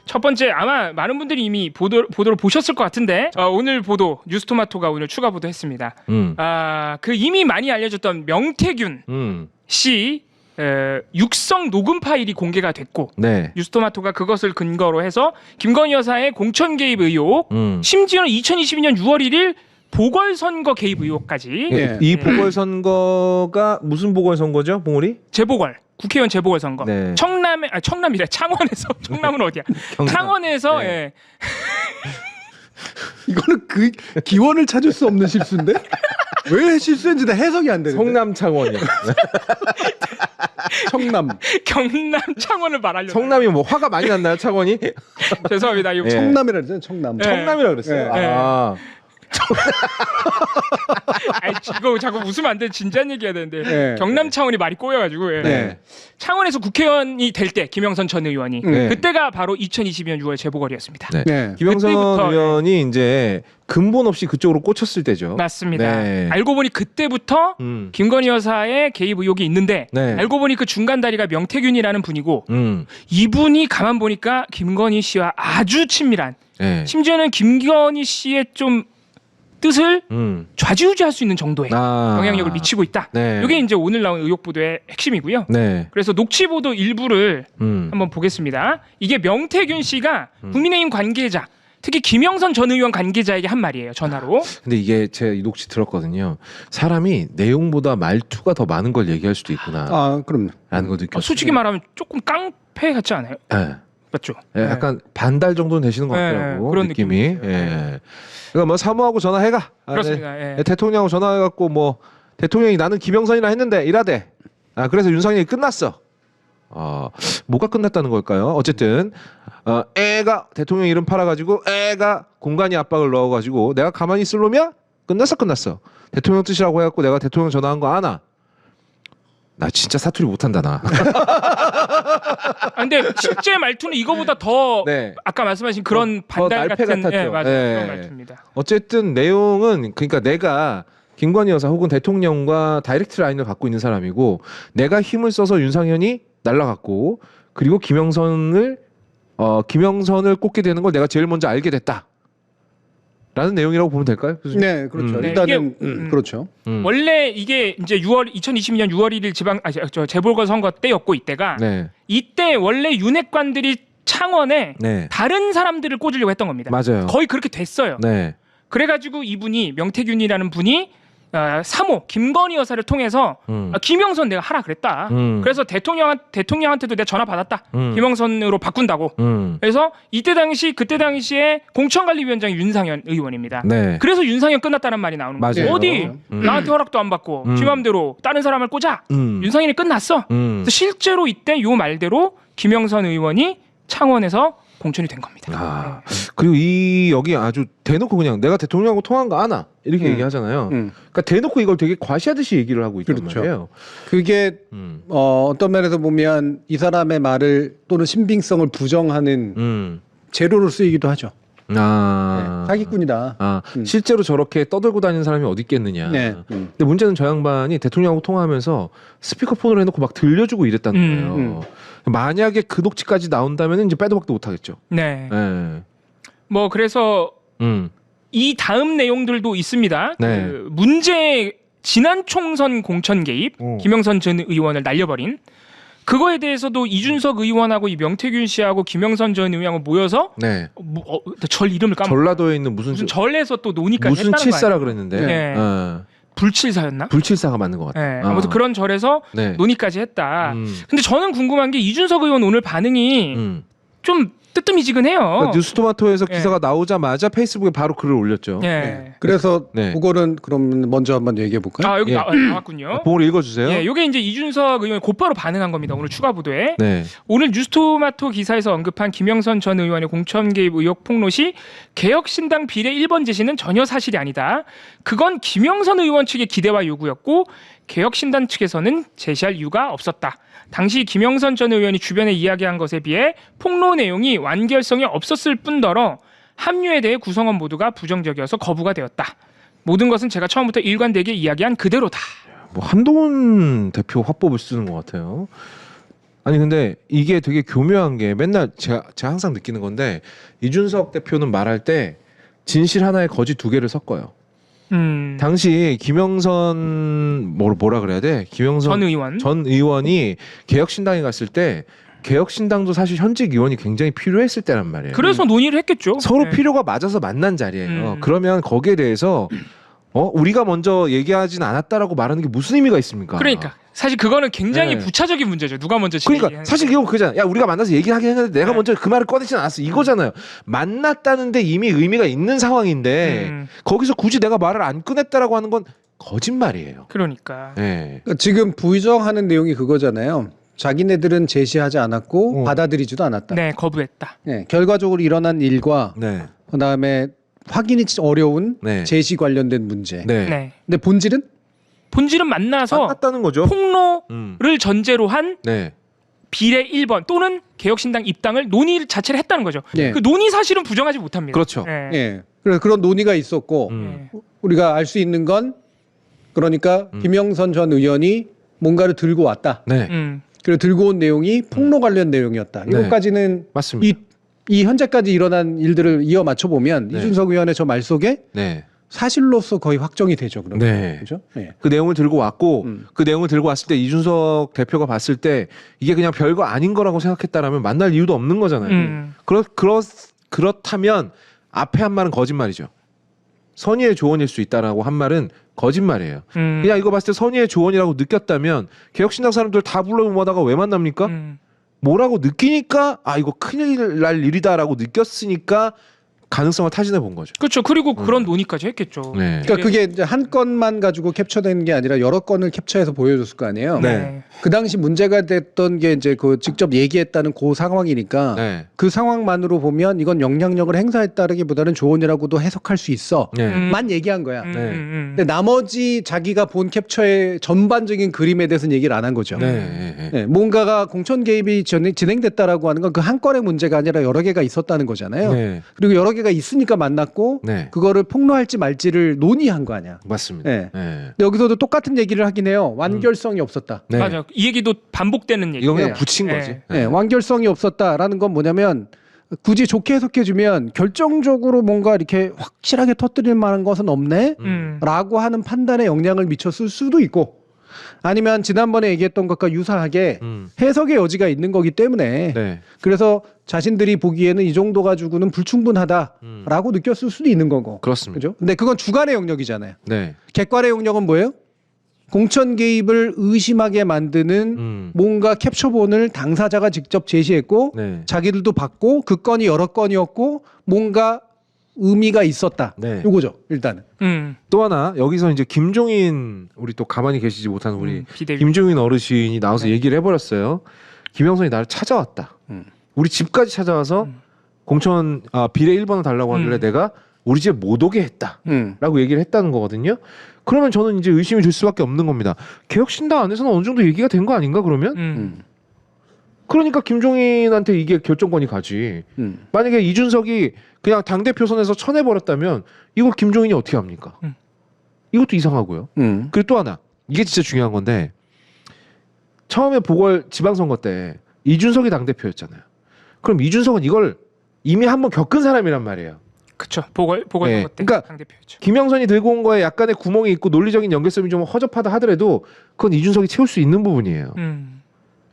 첫 번째 아마 많은 분들이 이미 보도를 보셨을 것 같은데 오늘 보도 뉴스토마토가 오늘 추가 보도했습니다. 그 이미 많이 알려졌던 명태균 씨 육성 녹음 파일이 공개가 됐고 네. 뉴스토마토가 그것을 근거로 해서 김건희 여사의 공천 개입 의혹 심지어는 2022년 6월 1일 보궐선거 개입 의혹까지 예. 이 보궐선거가 무슨 보궐선거죠, 봉우리? 재보궐 국회의원 재보궐 선거 네. 청남이래 창원에서 청남은 어디야? 창원에서 네. 예. 이거는 그 기원을 찾을 수 없는 실수인데 왜 실수인지 다 해석이 안 되는데. 성남 창원이요. 청남. 경남 창원을 말하려고. 성남이 뭐 화가 많이 났나요, 창원이? 죄송합니다. 이거 예. 청남이라 그랬잖아요. 청남. 네. 청남이라 그랬어요. 네. 아. 아니, 이거 자꾸 웃으면 안 돼. 진지한 얘기해야 되는데 네. 경남 창원이 말이 꼬여가지고 예. 네. 창원에서 국회의원이 될 때 김영선 전 의원이 네. 그때가 바로 2022년 6월 재보궐이었습니다. 네. 네. 김영선 그때부터, 의원이 이제 근본 없이 그쪽으로 꽂혔을 때죠. 맞습니다. 네. 알고 보니 그때부터 김건희 여사의 개입 의혹이 있는데 네. 알고 보니 그 중간 다리가 명태균이라는 분이고 음. 이분이 가만 보니까 김건희 씨와 아주 친밀한 네. 심지어는 김건희 씨의 좀 뜻을 좌지우지할 수 있는 정도의 영향력을 미치고 있다. 네. 이게 이제 오늘 나온 의혹 보도의 핵심이고요. 네. 그래서 녹취 보도 일부를 한번 보겠습니다. 이게 명태균 씨가 국민의힘 관계자, 특히 김영선 전 의원 관계자에게 한 말이에요. 전화로. 근데 이게 제가 이 녹취 들었거든요. 사람이 내용보다 말투가 더 많은 걸 얘기할 수도 있구나. 아, 그럼요. 라는 거 느꼈어요. 솔직히 말하면 조금 깡패 같지 않아요? 네. 맞죠? 예, 약간 반달 정도는 되시는 것 네, 같더라고. 그런 느낌이. 느낌이죠. 예. 그러니까 뭐 사모하고 전화해가. 그렇습니다. 네. 예. 대통령하고 전화해갖고 뭐 대통령이 나는 김영선이라 했는데 이라대. 그래서 윤석열이 끝났어. 뭐가 끝났다는 걸까요? 어쨌든 애가 대통령 이름 팔아가지고 애가 공간이 압박을 넣어가지고 내가 가만히 있을 놈이야? 끝났어. 대통령 뜻이라고 해갖고 내가 대통령 전화한 거 아나? 나 진짜 사투리 못한다 나. 근데 실제 말투는 이거보다 더 네. 아까 말씀하신 그런 더 반달 날패 같은 같았죠. 예, 맞아요. 네. 그런 말투입니다. 어쨌든 내용은 그러니까 내가 김건희 여사 혹은 대통령과 다이렉트 라인을 갖고 있는 사람이고 내가 힘을 써서 윤상현이 날라갔고 그리고 김영선을 꽂게 되는 걸 내가 제일 먼저 알게 됐다. 라는 내용이라고 보면 될까요? 교수님? 네, 그렇죠. 네, 일단은 이게, 그렇죠. 원래 이게 이제 2022년 6월 1일 재보궐 선거 때였고 이때가 네. 이때 원래 윤핵관들이 창원에 네. 다른 사람들을 꽂으려고 했던 겁니다. 맞아요. 거의 그렇게 됐어요. 네. 그래가지고 이분이 명태균이라는 분이 사모 김건희 여사를 통해서 김영선 내가 하라 그랬다. 그래서 대통령한테도 내가 전화 받았다. 김영선으로 바꾼다고. 그래서 그때 당시에 공천관리위원장이 윤상현 의원입니다. 네. 그래서 윤상현 끝났다는 말이 나오는 거예요. 맞아요. 어디 나한테 허락도 안 받고 지 맘대로 다른 사람을 꽂아. 윤상현이 끝났어. 그래서 실제로 이때 요 말대로 김영선 의원이 창원에서 공천이 된 겁니다. 그리고 여기 아주 대놓고 그냥 내가 대통령하고 통화한 거 아나 이렇게 얘기하잖아요. 그러니까 대놓고 이걸 되게 과시하듯이 얘기를 하고 있단 그렇죠. 말이에요. 그게 어떤 면에서 보면 이 사람의 말을 또는 신빙성을 부정하는 재료로 쓰이기도 하죠. 네, 사기꾼이다. 실제로 저렇게 떠들고 다니는 사람이 어디 있겠느냐. 네. 근데 문제는 저 양반이 대통령하고 통화하면서 스피커폰으로 해놓고 막 들려주고 이랬다는 거예요. 만약에 그 녹취까지 나온다면 이제 빼도 박도 못하겠죠. 네. 네. 뭐 그래서 이 다음 내용들도 있습니다. 네. 그 문제 지난 총선 공천 개입 김영선 전 의원을 날려버린 그거에 대해서도 이준석 의원하고 이 명태균 씨하고 김영선 전 의원하고 모여서 네. 절 이름을 까먹. 전라도에 있는 무슨 절에서 또 논의까지 무슨 했다는 칠사라 거예요. 그랬는데. 네. 불칠사였나? 불칠사가 맞는 것 같아요. 네. 아무튼 그런 절에서 네. 논의까지 했다. 근데 저는 궁금한 게 이준석 의원 오늘 반응이 좀 뜨뜻미지근해요. 그러니까 뉴스토마토에서 기사가 나오자마자 페이스북에 바로 글을 올렸죠. 네. 그래서 네. 그거는 그럼 먼저 한번 얘기해 볼까요? 여기 예. 나왔군요. 봉을 읽어주세요. 예, 이게 이제 이준석 의원이 곧바로 반응한 겁니다. 오늘 추가 보도에. 네. 오늘 뉴스토마토 기사에서 언급한 김영선 전 의원의 공천 개입 의혹 폭로 시 개혁신당 비례 1번 제시는 전혀 사실이 아니다. 그건 김영선 의원 측의 기대와 요구였고 개혁신당 측에서는 제시할 이유가 없었다. 당시 김영선 전 의원이 주변에 이야기한 것에 비해 폭로 내용이 완결성이 없었을 뿐더러 합류에 대해 구성원 모두가 부정적이어서 거부가 되었다. 모든 것은 제가 처음부터 일관되게 이야기한 그대로다. 뭐 한동훈 대표 화법을 쓰는 것 같아요. 아니 근데 이게 되게 교묘한 게 맨날 제가 항상 느끼는 건데 이준석 대표는 말할 때 진실 하나에 거짓 두 개를 섞어요. 당시 김영선 뭐라 그래야 돼? 김영선 전 의원이 개혁신당에 갔을 때 개혁신당도 사실 현직 의원이 굉장히 필요했을 때란 말이에요. 그래서 논의를 했겠죠. 서로 네. 필요가 맞아서 만난 자리예요. 그러면 거기에 대해서 우리가 먼저 얘기하진 않았다라고 말하는 게 무슨 의미가 있습니까? 그러니까 사실 그거는 굉장히 네. 부차적인 문제죠. 누가 먼저 그러니까 사실 이거 그잖아. 야 우리가 만나서 얘기하긴 했는데 내가 네. 먼저 그 말을 꺼내진 않았어. 이거잖아요. 만났다는데 이미 의미가 있는 상황인데 거기서 굳이 내가 말을 안 꺼냈다라고 하는 건 거짓말이에요. 그러니까. 네. 그러니까 지금 부정하는 내용이 그거잖아요. 자기네들은 제시하지 않았고 받아들이지도 않았다. 네, 거부했다. 네, 결과적으로 일어난 일과 네. 그다음에 확인이 어려운 네. 제시 관련된 문제. 네. 네. 근데 본질은 만나서 만났다는 거죠. 폭로를 전제로 한 네. 비례 1번 또는 개혁신당 입당을 논의 자체를 했다는 거죠. 예. 그 논의 사실은 부정하지 못합니다. 그렇죠. 네. 예. 그래서 그런 논의가 있었고 네. 우리가 알 수 있는 건 그러니까 김영선 전 의원이 뭔가를 들고 왔다. 네. 그리고 들고 온 내용이 폭로 관련 내용이었다. 네. 이것까지는 맞습니다. 이 현재까지 일어난 일들을 이어 맞춰 보면 네. 이준석 의원의 저 말 속에 네. 사실로서 거의 확정이 되죠. 그러면. 네. 그렇죠? 네. 그 내용을 들고 왔고 그 내용을 들고 왔을 때 이준석 대표가 봤을 때 이게 그냥 별거 아닌 거라고 생각했다라면 만날 이유도 없는 거잖아요. 그렇다면 앞에 한 말은 거짓말이죠. 선의의 조언일 수 있다라고 한 말은 거짓말이에요. 그냥 이거 봤을 때 선의의 조언이라고 느꼈다면 개혁신당 사람들 다 불러모아다가 왜 만납니까? 뭐라고 느끼니까 이거 큰일 날 일이다라고 느꼈으니까 가능성을 타진해 본 거죠. 그렇죠. 그리고 그런 논의까지 했겠죠. 네. 그러니까 그게 이제 한 건만 가지고 캡처된 게 아니라 여러 건을 캡처해서 보여줬을 거 아니에요. 네. 그 당시 문제가 됐던 게 이제 그 직접 얘기했다는 그 상황이니까 네. 그 상황만으로 보면 이건 영향력을 행사했다라기보다는 조언이라고도 해석할 수 있어. 네. 만 얘기한 거야. 네. 근데 나머지 자기가 본 캡처의 전반적인 그림에 대해서는 얘기를 안 한 거죠. 네. 네, 뭔가가 공천 개입이 진행됐다라고 하는 건 그 한 건의 문제가 아니라 여러 개가 있었다는 거잖아요. 네. 그리고 여러 개가 있으니까 만났고 네. 그거를 폭로할지 말지를 논의한 거 아니야. 맞습니다. 네. 네. 근데 여기서도 똑같은 얘기를 하긴 해요. 완결성이 없었다. 네. 맞아. 이 얘기도 반복되는 얘기. 이건 그냥 네. 붙인 네. 거지. 네, 완결성이 없었다라는 건 뭐냐면 굳이 좋게 해석해주면 결정적으로 뭔가 이렇게 확실하게 터뜨릴 만한 것은 없네 라고 하는 판단에 영향을 미쳤을 수도 있고 아니면 지난번에 얘기했던 것과 유사하게 해석의 여지가 있는 거기 때문에 네. 그래서 자신들이 보기에는 이 정도 가지고는 불충분하다라고 느꼈을 수도 있는 거고. 그렇습니다. 그죠? 근데 그건 주관의 영역이잖아요. 네. 객관의 영역은 뭐예요? 공천 개입을 의심하게 만드는 뭔가 캡처본을 당사자가 직접 제시했고 네. 자기들도 봤고 그 건이 여러 건이었고 뭔가 의미가 있었다. 네. 요거죠. 일단은. 또 하나 여기서 이제 김종인 우리 또 가만히 계시지 못한 우리 비대위. 김종인 어르신이 나와서 얘기를 해버렸어요. 김영선이 나를 찾아왔다. 우리 집까지 찾아와서 공천 비례 1번을 달라고 하길래 내가 우리 집에 못 오게 했다라고 얘기를 했다는 거거든요. 그러면 저는 이제 의심이 들 수밖에 없는 겁니다. 개혁신당 안에서는 어느 정도 얘기가 된 거 아닌가 그러면? 그러니까 김종인한테 이게 결정권이 가지. 만약에 이준석이 그냥 당대표 선에서 쳐내버렸다면 이걸 김종인이 어떻게 합니까? 이것도 이상하고요. 그리고 또 하나 이게 진짜 중요한 건데 처음에 보궐 지방선거 때 이준석이 당대표였잖아요. 그럼 이준석은 이걸 이미 한번 겪은 사람이란 말이에요. 그렇죠. 보궐선거 네. 때 그러니까 당대표였죠. 김영선이 들고 온 거에 약간의 구멍이 있고 논리적인 연결성이 좀 허접하다 하더라도 그건 이준석이 채울 수 있는 부분이에요.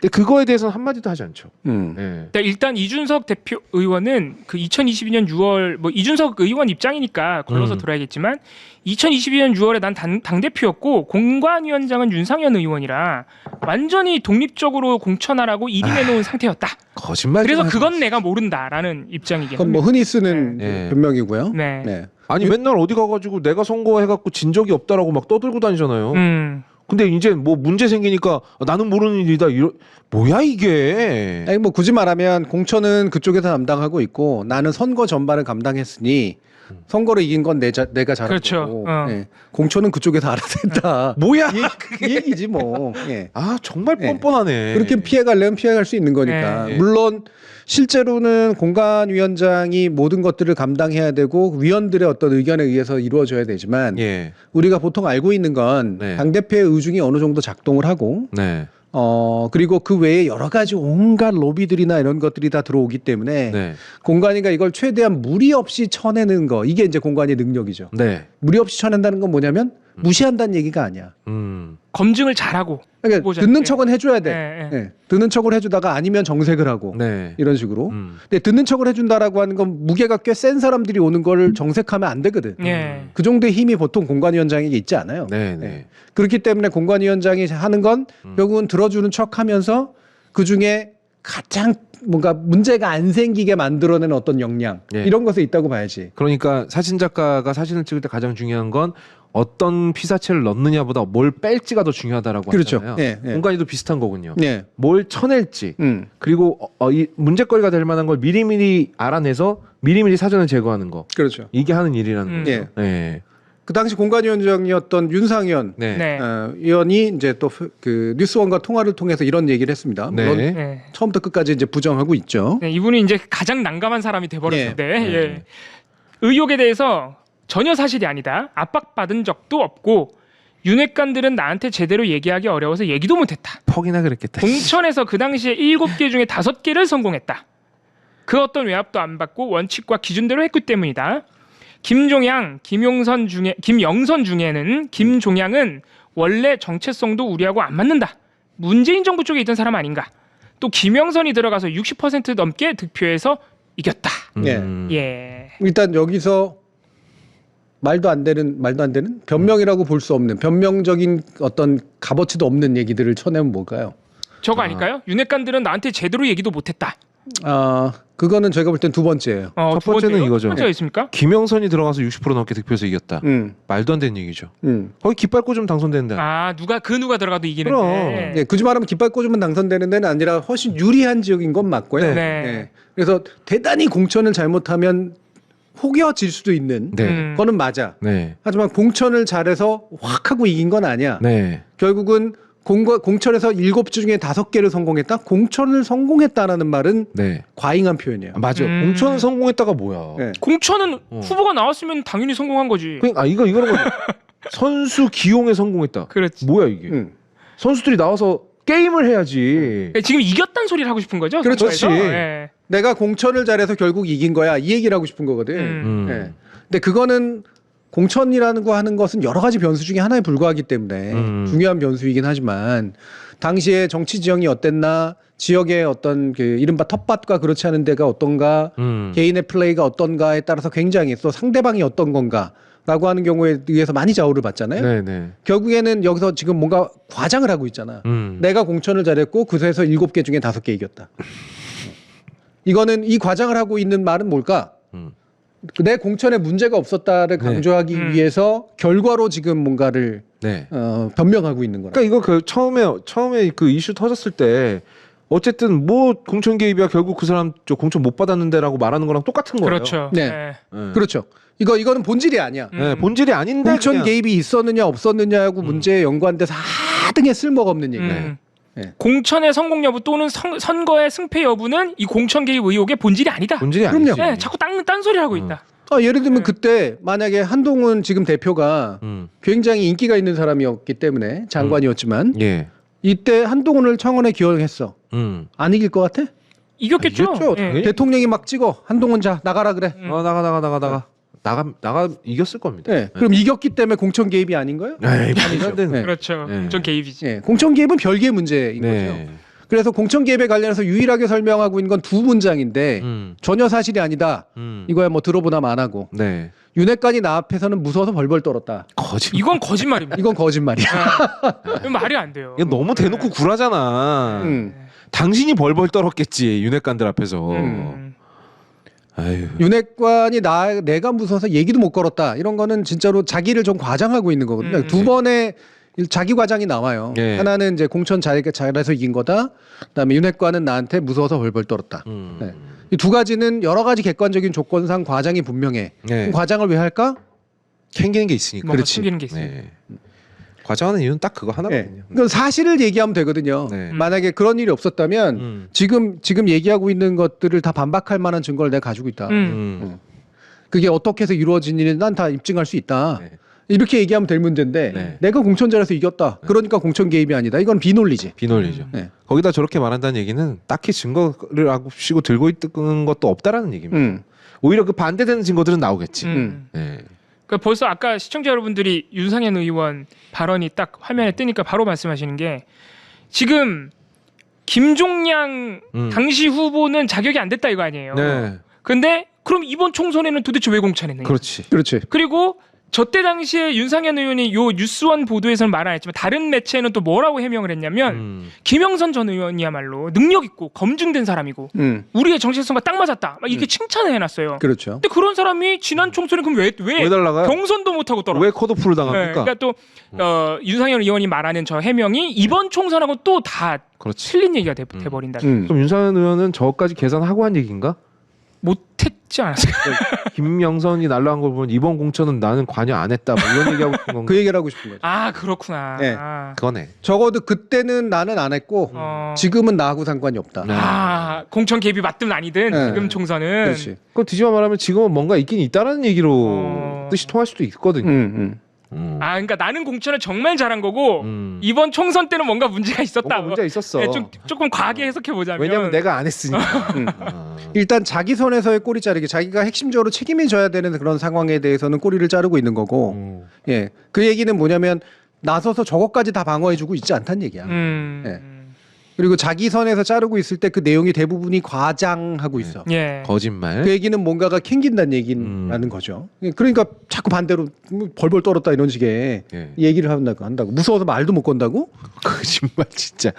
근데 그거에 대해서는 한마디도 하지 않죠. 네. 네, 일단 이준석 대표 의원은 그 2022년 6월 뭐 이준석 의원 입장이니까 걸러서 들어야겠지만 2022년 6월에 난 당대표였고 공관위원장은 윤상현 의원이라 완전히 독립적으로 공천하라고 일임해놓은 상태였다. 거짓말. 그래서 그건 내가 모른다라는 입장이긴 그건 뭐 합니다. 흔히 쓰는 네. 변명이고요. 네. 네. 아니 맨날 어디 가가지고 내가 선거해갖고 진 적이 없다라고 막 떠들고 다니잖아요. 음. 근데 이제 뭐 문제 생기니까 나는 모르는 일이다. 뭐야 이게? 아니 뭐 굳이 말하면 공천은 그쪽에서 담당하고 있고 나는 선거 전반을 감당했으니 선거를 이긴 건 내가 잘한 그렇죠. 거고 어. 공천은 그쪽에서 알아서 했다. 뭐야? 그 얘기지 뭐. 예. 아 정말 네. 뻔뻔하네. 그렇게 피해가려면 피해갈 수 있는 거니까. 네. 물론 실제로는 공관위원장이 모든 것들을 감당해야 되고 위원들의 어떤 의견에 의해서 이루어져야 되지만 예. 우리가 보통 알고 있는 건 네. 당대표의 의중이 어느 정도 작동을 하고 네. 그리고 그 외에 여러 가지 온갖 로비들이나 이런 것들이 다 들어오기 때문에 네. 공관위가 이걸 최대한 무리 없이 쳐내는 거 이게 이제 공관위의 능력이죠. 네. 무리 없이 쳐낸다는 건 뭐냐면 무시한다는 얘기가 아니야. 검증을 잘하고. 그러니까 보자. 듣는 예. 척은 해줘야 돼. 예, 예. 예. 듣는 척을 해주다가 아니면 정색을 하고 네. 이런 식으로. 근데 듣는 척을 해준다라고 하는 건 무게가 꽤 센 사람들이 오는 거를 정색하면 안 되거든. 예. 그 정도의 힘이 보통 공관위원장에게 있지 않아요. 네. 네. 예. 그렇기 때문에 공관위원장이 하는 건 결국은 들어주는 척하면서 그 중에 가장 뭔가 문제가 안 생기게 만들어내는 어떤 역량 예. 이런 것에 있다고 봐야지. 그러니까 사진 작가가 사진을 찍을 때 가장 중요한 건 어떤 피사체를 넣느냐보다 뭘 뺄지가 더 중요하다라고 그렇죠. 하잖아요. 예, 예. 공간이도 비슷한 거군요. 예. 뭘 쳐낼지 그리고 이 문제거리가 될 만한 걸 미리미리 알아내서 미리미리 사전을 제거하는 거. 그렇죠. 이게 하는 일이라는 거죠. 예. 네. 그 당시 공관위원장이었던 윤상현 네. 네. 의원이 이제 또 그 뉴스원과 통화를 통해서 이런 얘기를 했습니다. 물론 네. 네. 처음부터 끝까지 이제 부정하고 있죠. 네, 이분이 이제 가장 난감한 사람이 돼버렸는데 예. 예. 의혹에 대해서 전혀 사실이 아니다. 압박받은 적도 없고 윤핵관들은 나한테 제대로 얘기하기 어려워서 얘기도 못했다. 퍽이나 그랬겠다. 공천에서 그 당시에 7개 중에 5개를 성공했다. 그 어떤 외압도 안 받고 원칙과 기준대로 했기 때문이다. 김영선 중에는 김종양은 원래 정체성도 우리하고 안 맞는다. 문재인 정부 쪽에 있던 사람 아닌가. 또 김영선이 들어가서 60% 넘게 득표해서 이겼다. 예. 일단 여기서 말도 안 되는 변명이라고 볼 수 없는 변명적인 어떤 값어치도 없는 얘기들을 쳐내면 뭘까요? 저거 아닐까요? 윤핵관들은 나한테 제대로 얘기도 못했다. 그거는 저희가 볼 땐 두 번째예요. 첫 두 번째는 번째요? 이거죠. 첫 번째가 있습니까? 김영선이 들어가서 60% 넘게 득표해서 이겼다. 음. 말도 안 되는 얘기죠. 음. 거기 깃발 꽂으면 당선된다. 아 누가 들어가도 이기는데. 그럼. 예, 굳이 말하면 깃발 꽂으면 당선되는 데는 아니라 훨씬 유리한 지역인 건 맞고요. 네. 예. 그래서 대단히 공천을 잘못하면 혹여질 수도 있는 네. 거는 맞아. 네. 하지만 공천을 잘해서 확 하고 이긴 건 아니야. 네. 결국은 공천에서 7주 중에 5개를 성공했다? 공천을 성공했다라는 말은 네. 과잉한 표현이에요. 맞아. 공천 성공했다가 뭐야? 네. 공천은 후보가 나왔으면 당연히 성공한 거지. 이거는 거지. 선수 기용에 성공했다. 그렇지. 뭐야 이게? 선수들이 나와서 게임을 해야지. 지금 이겼다는 소리를 하고 싶은 거죠? 그렇죠. 선거에서? 그렇지. 예. 내가 공천을 잘해서 결국 이긴 거야. 이 얘기를 하고 싶은 거거든. 예. 근데 그거는 공천이라는 거 하는 것은 여러 가지 변수 중에 하나에 불과하기 때문에 중요한 변수이긴 하지만 당시에 정치 지형이 어땠나 지역의 어떤 그 이른바 텃밭과 그렇지 않은 데가 어떤가 개인의 플레이가 어떤가에 따라서 굉장히 또 상대방이 어떤 건가라고 하는 경우에 의해서 많이 좌우를 받잖아요. 네네. 결국에는 여기서 지금 뭔가 과장을 하고 있잖아. 내가 공천을 잘했고 그래서 7개 중에 5개 이겼다. 이거는 이 과장을 하고 있는 말은 뭘까? 내 공천에 문제가 없었다를 강조하기 위해서 결과로 지금 뭔가를 네. 변명하고 있는 거라. 그러니까 이거 그 처음에 그 이슈 터졌을 때 어쨌든 뭐 공천 개입이야 결국 그 사람 저 공천 못 받았는데라고 말하는 거랑 똑같은 거예요. 그렇죠. 네. 네. 그렇죠. 이거는 본질이 아니야. 네, 본질이 아닌데 공천 그냥. 개입이 있었느냐 없었느냐하고 문제에 연관돼서 하등의 쓸모가 없는 얘기예요. 네. 공천의 성공 여부 또는 선거의 승패 여부는 이 공천 개입 의혹의 본질이 아니다. 본질이 그럼요. 아니지. 네, 자꾸 딴 소리 하고 있다. 예를 들면 그때 만약에 한동훈 지금 대표가 굉장히 인기가 있는 사람이었기 때문에 장관이었지만 예. 이때 한동훈을 청원에 기용했어. 안 이길 것 같아? 이겼겠죠. 이겼죠, 예. 당연히. 대통령이 막 찍어. 한동훈 자 나가라 그래. 나가 이겼을 겁니다. 네. 그럼 이겼기 때문에 공천 개입이 아닌 거예요? 에이, 말도 안 되는. 네. 그렇죠. 네. 공천 개입이지. 네. 공천 개입은 별개의 문제인 네. 거죠. 그래서 공천 개입에 관련해서 유일하게 설명하고 있는 건 두 문장인데 전혀 사실이 아니다. 이거야 뭐 들어보나 마나고. 네. 윤핵관이 나 앞에서는 무서워서 벌벌 떨었다. 거짓. 이건 거짓말입니다. 이건 거짓말이야. 이건 말이 안 돼요. 이거 너무 대놓고 굴하잖아. 당신이 벌벌 떨었겠지 윤핵관들 앞에서. 아유. 윤핵관이 내가 무서워서 얘기도 못 걸었다. 이런 거는 진짜로 자기를 좀 과장하고 있는 거거든요. 두 번의 자기 과장이 나와요. 네. 하나는 이제 공천 잘해서 이긴 거다. 그다음에 윤핵관은 나한테 무서워서 벌벌 떨었다. 네. 이 두 가지는 여러 가지 객관적인 조건상 과장이 분명해. 네. 그럼 과장을 왜 할까? 캥기는 게 있으니까. 뭔가 숨기는 게 있어요. 네. 과장하는 이유는 딱 그거 하나거든요. 그건 사실을 얘기하면 되거든요. 네. 만약에 그런 일이 없었다면 지금 얘기하고 있는 것들을 다 반박할 만한 증거를 내가 가지고 있다. 그게 어떻게 해서 이루어진 일인지 난 다 입증할 수 있다. 네. 이렇게 얘기하면 될 문제인데 네. 내가 공천자라서 이겼다. 그러니까 공천 개입이 아니다. 이건 비논리지. 비논리죠. 네. 거기다 저렇게 말한다는 얘기는 딱히 증거를 하시고 들고 있는 것도 없다라는 얘기입니다. 오히려 그 반대되는 증거들은 나오겠지. 네. 그러니까 벌써 아까 시청자 여러분들이 윤상현 의원 발언이 딱 화면에 뜨니까 바로 말씀하시는 게 지금 김종량 당시 후보는 자격이 안 됐다 이거 아니에요. 네. 근데 그럼 이번 총선에는 도대체 왜 공천했느냐. 그렇지. 그렇지. 그리고 저때 당시에 윤상현 의원이 요 뉴스원 보도에서는 말 안 했지만 다른 매체는 또 뭐라고 해명을 했냐면 김영선 전 의원이야말로 능력 있고 검증된 사람이고 우리의 정체성과 딱 맞았다. 막 이렇게 칭찬을 해놨어요. 그렇죠. 근데 그런 사람이 지난 총선에 그럼 왜 달라가요? 경선도 못하고 떨어? 왜 컷오프를 당합니까? 그러니까 또 윤상현 의원이 말하는 저 해명이 이번 총선하고 또 다 그렇지. 틀린 얘기가 돼버린다. 그럼 윤상현 의원은 저까지 계산하고 한 얘기인가? 못했지 않았을까? 김영선이 날라간 걸 보면 이번 공천은 나는 관여 안 했다. 뭐 이런 얘기하고 싶은 건가? 그 얘기를 하고 싶은 거죠. 아 그렇구나. 네. 그거네. 적어도 그때는 나는 안 했고 지금은 나하고 상관이 없다. 네. 아 공천 개입이 맞든 아니든 네. 지금 총선은 그렇지. 그거 뒤집어 말하면 지금은 뭔가 있긴 있다라는 얘기로 뜻이 통할 수도 있거든요. 아 그러니까 나는 공천을 정말 잘한 거고 이번 총선 때는 뭔가 문제가 있었다. 뭔가 문제가 있었어. 네, 조금 과하게 해석해 보자면 왜냐면 내가 안 했으니까. 일단 자기 손에서의 꼬리 자르기, 자기가 핵심적으로 책임을 져야 되는 그런 상황에 대해서는 꼬리를 자르고 있는 거고, 예, 그 얘기는 뭐냐면 나서서 저것까지 다 방어해주고 있지 않다는 얘기야. 예. 그리고 자기 선에서 자르고 있을 때 그 내용이 대부분이 과장하고 있어. 예. 거짓말. 그 얘기는 뭔가가 캥긴다는 얘기라는 거죠. 그러니까 자꾸 반대로 벌벌 떨었다 이런 식의 예. 얘기를 한다고. 무서워서 말도 못 건다고? 거짓말 진짜.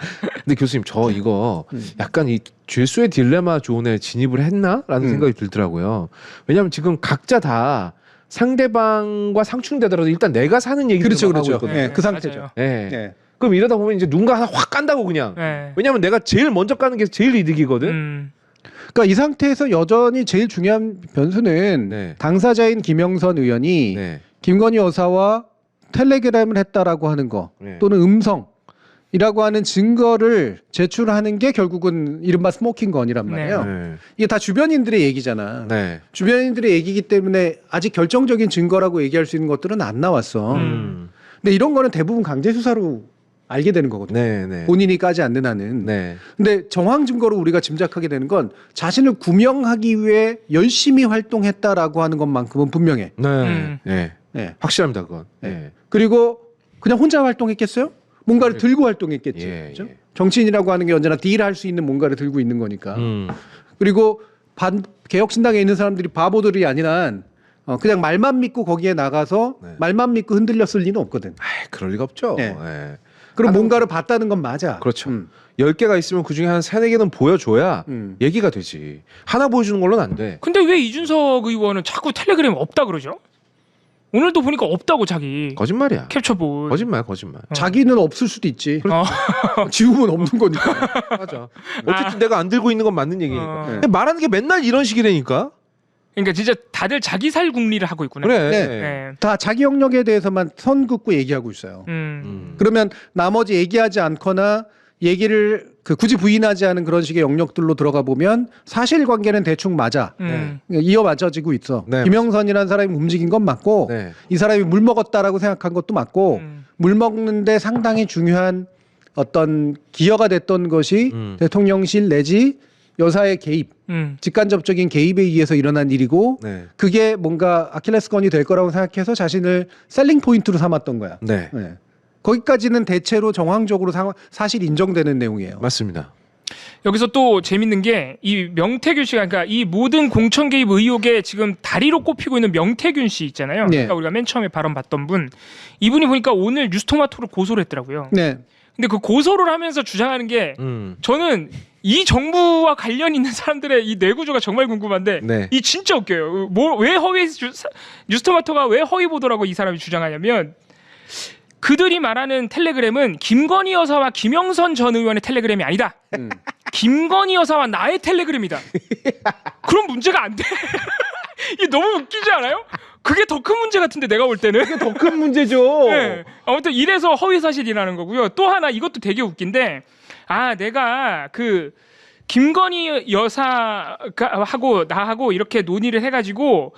근데 교수님 저 이거 약간 이 죄수의 딜레마 존에 진입을 했나라는 생각이 들더라고요. 왜냐하면 지금 각자 다 상대방과 상충되더라도 일단 내가 사는 얘기를 그렇죠, 하고 그렇죠. 있거든요. 예, 그 상태죠. 예. 예. 그럼 이러다 보면 이제 누군가 하나 확 깐다고 그냥. 네. 왜냐하면 내가 제일 먼저 까는 게 제일 이득이거든. 그러니까 이 상태에서 여전히 제일 중요한 변수는 네. 당사자인 김영선 의원이 네. 김건희 여사와 텔레그램을 했다라고 하는 거 네. 또는 음성이라고 하는 증거를 제출하는 게 결국은 이른바 스모킹 건이란 말이에요. 네. 이게 다 주변인들의 얘기잖아. 네. 주변인들의 얘기이기 때문에 아직 결정적인 증거라고 얘기할 수 있는 것들은 안 나왔어. 근데 이런 거는 대부분 강제 수사로 알게 되는 거거든요. 네. 네. 본인이 까지 않는 한은. 네. 근데 정황 증거로 우리가 짐작하게 되는 건 자신을 구명하기 위해 열심히 활동했다라고 하는 것만큼은 분명해. 네. 네. 네. 확실합니다 그건. 네. 네. 그리고 그냥 혼자 활동했겠어요? 뭔가를 들고 활동했겠지. 예, 그렇죠? 예. 정치인이라고 하는 게 언제나 딜할 수 있는 뭔가를 들고 있는 거니까. 그리고 개혁신당에 있는 사람들이 바보들이 아니라 그냥 말만 믿고 거기에 나가서 네. 말만 믿고 흔들렸을 리는 없거든. 아이, 그럴 리가 없죠. 네. 네. 그럼 뭔가를 봤다는 건 맞아. 그렇죠. 10개가 있으면 그중에 한 3, 4개는 보여줘야 얘기가 되지. 하나 보여주는 걸로는 안 돼. 근데 왜 이준석 의원은 자꾸 텔레그램 없다 그러죠? 오늘도 보니까 없다고 자기 거짓말이야. 캡처본. 거짓말. 자기는 없을 수도 있지. 지우면 없는 거니까. 맞아. 어쨌든 내가 안 들고 있는 건 맞는 얘기니까. 어. 근데 말하는 게 맨날 이런 식이라니까. 그러니까 진짜 다들 자기 살 궁리를 하고 있구나. 그래. 네. 네. 다 자기 영역에 대해서만 선 긋고 얘기하고 있어요. 그러면 나머지 얘기하지 않거나 얘기를 굳이 부인하지 않은 그런 식의 영역들로 들어가 보면 사실관계는 대충 맞아. 이어 맞춰지고 있어. 네, 김영선이라는 사람이 움직인 건 맞고 네. 이 사람이 물 먹었다라고 생각한 것도 맞고 물 먹는데 상당히 중요한 어떤 기여가 됐던 것이 대통령실 내지 여사의 개입, 직간접적인 개입에 의해서 일어난 일이고 네. 그게 뭔가 아킬레스건이 될 거라고 생각해서 자신을 셀링 포인트로 삼았던 거야. 네. 네. 거기까지는 대체로 정황적으로 사실 인정되는 내용이에요. 맞습니다. 여기서 또 재밌는 게 이 명태균 씨가 그러니까 이 모든 공천 개입 의혹에 지금 다리로 꼽히고 있는 명태균 씨 있잖아요. 네. 그러니까 우리가 맨 처음에 발언 봤던 분. 이분이 보니까 오늘 뉴스토마토를 고소를 했더라고요. 네. 근데 그 고소를 하면서 주장하는 게 저는 이 정부와 관련 있는 사람들의 이 뇌구조가 정말 궁금한데 네. 이 진짜 웃겨요. 왜 허위 뉴스토마토가 왜 허위 보도라고 이 사람이 주장하냐면 그들이 말하는 텔레그램은 김건희 여사와 김영선 전 의원의 텔레그램이 아니다. 김건희 여사와 나의 텔레그램이다. 그럼 문제가 안 돼. 이게 너무 웃기지 않아요? 그게 더 큰 문제 같은데 내가 볼 때는. 그게 더 큰 문제죠. 네. 아무튼 이래서 허위 사실이라는 거고요. 또 하나 이것도 되게 웃긴데 내가 그 김건희 여사하고 나하고 이렇게 논의를 해가지고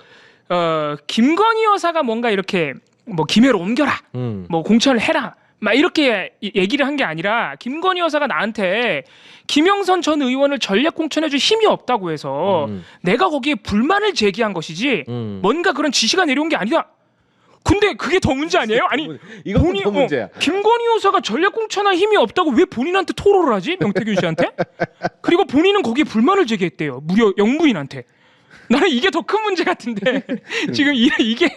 김건희 여사가 뭔가 이렇게 뭐 김해로 옮겨라, 음. 뭐 공천을 해라, 막 이렇게 얘기를 한 게 아니라 김건희 여사가 나한테 김영선 전 의원을 전략 공천해줄 힘이 없다고 해서 내가 거기에 불만을 제기한 것이지 뭔가 그런 지시가 내려온 게 아니다. 근데 그게 더 문제 아니에요? 아니 이건 더 문제야. 김건희 여사가 전략 공천할 힘이 없다고 왜 본인한테 토로를 하지? 명태균 씨한테? 그리고 본인은 거기에 불만을 제기했대요. 무려 영부인한테. 나는 이게 더 큰 문제 같은데 지금 이게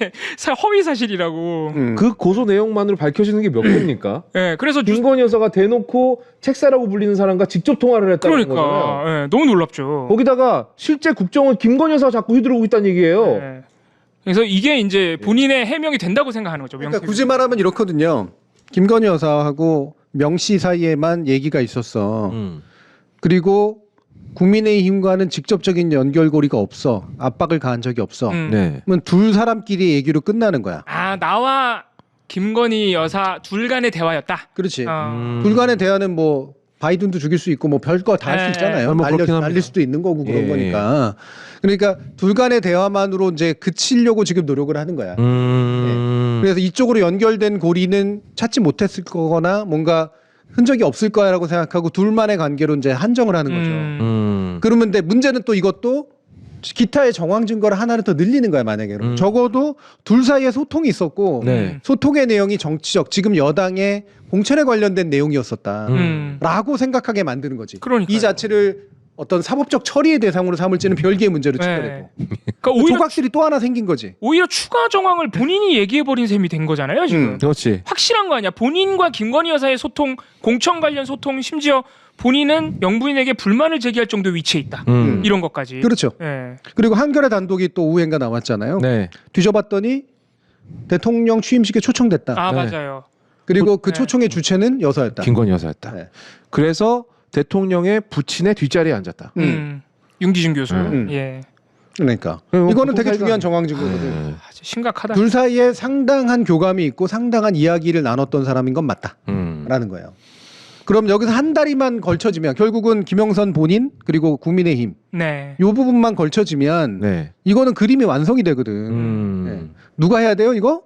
허위 사실이라고. 그 고소 내용만으로 밝혀지는 게 몇 개입니까? 네, 그래서 김건희 여사가 대놓고 책사라고 불리는 사람과 직접 통화를 했다는 거잖아요. 그러니까 너무 놀랍죠. 거기다가 실제 국정원 김건희 여사가 자꾸 휘두르고 있다는 얘기예요. 네. 그래서 이게 이제 본인의 해명이 된다고 생각하는 거죠. 그러니까 굳이 말하면 이렇거든요. 김건희 여사하고 명 씨 사이에만 얘기가 있었어. 그리고 국민의힘과는 직접적인 연결고리가 없어. 압박을 가한 적이 없어. 네. 그러면 둘 사람끼리 얘기로 끝나는 거야. 아, 나와 김건희 여사 둘 간의 대화였다. 그렇지. 어. 둘 간의 대화는 뭐 바이든도 죽일 수 있고 뭐 별거 다 할 수 네. 있잖아요. 뭐 그렇긴 합니다. 날릴 수도 있는 거고 그런 예, 거니까. 그러니까 둘 간의 대화만으로 이제 그치려고 지금 노력을 하는 거야. 그래서 이쪽으로 연결된 고리는 찾지 못했을 거거나 뭔가 흔적이 없을 거야라고 생각하고 둘만의 관계로 이제 한정을 하는 거죠. 그러면 근데 문제는 또 이것도 기타의 정황 증거를 하나를 더 늘리는 거야 만약에. 적어도 둘 사이에 소통이 있었고 네. 소통의 내용이 정치적 지금 여당의 공천에 관련된 내용이었었다라고 생각하게 만드는 거지. 그러니까요. 이 자체를 어떤 사법적 처리의 대상으로 삼을지는 별개의 문제로 치더라도. 그러니까 오히려 조각들이 또 하나 생긴 거지. 오히려 추가 정황을 본인이 얘기해버린 셈이 된 거잖아요 지금. 그렇지. 확실한 거 아니야. 본인과 김건희 여사의 소통, 공천 관련 소통, 심지어 본인은 영부인에게 불만을 제기할 정도의 위치에 있다. 이런 것까지. 그렇죠. 예. 그리고 한겨레 단독이 또 우행가 나왔잖아요. 네. 뒤져봤더니 대통령 취임식에 초청됐다. 아 네. 맞아요. 그리고 그 네. 초청의 주체는 여사였다. 김건희 여사였다. 네. 그래서 대통령의 부친의 뒷자리에 앉았다. 윤기준 교수. 음. 예. 그러니까 뭐 이거는 보통 되게 사이가 중요한 정황 증거거든. 아주 심각하다. 둘 사이에 상당한 교감이 있고 상당한 이야기를 나눴던 사람인 건 맞다라는 거예요. 그럼 여기서 한 다리만 걸쳐지면 결국은 김영선 본인 그리고 국민의힘 네. 이 부분만 걸쳐지면 네. 이거는 그림이 완성이 되거든. 네. 누가 해야 돼요 이거?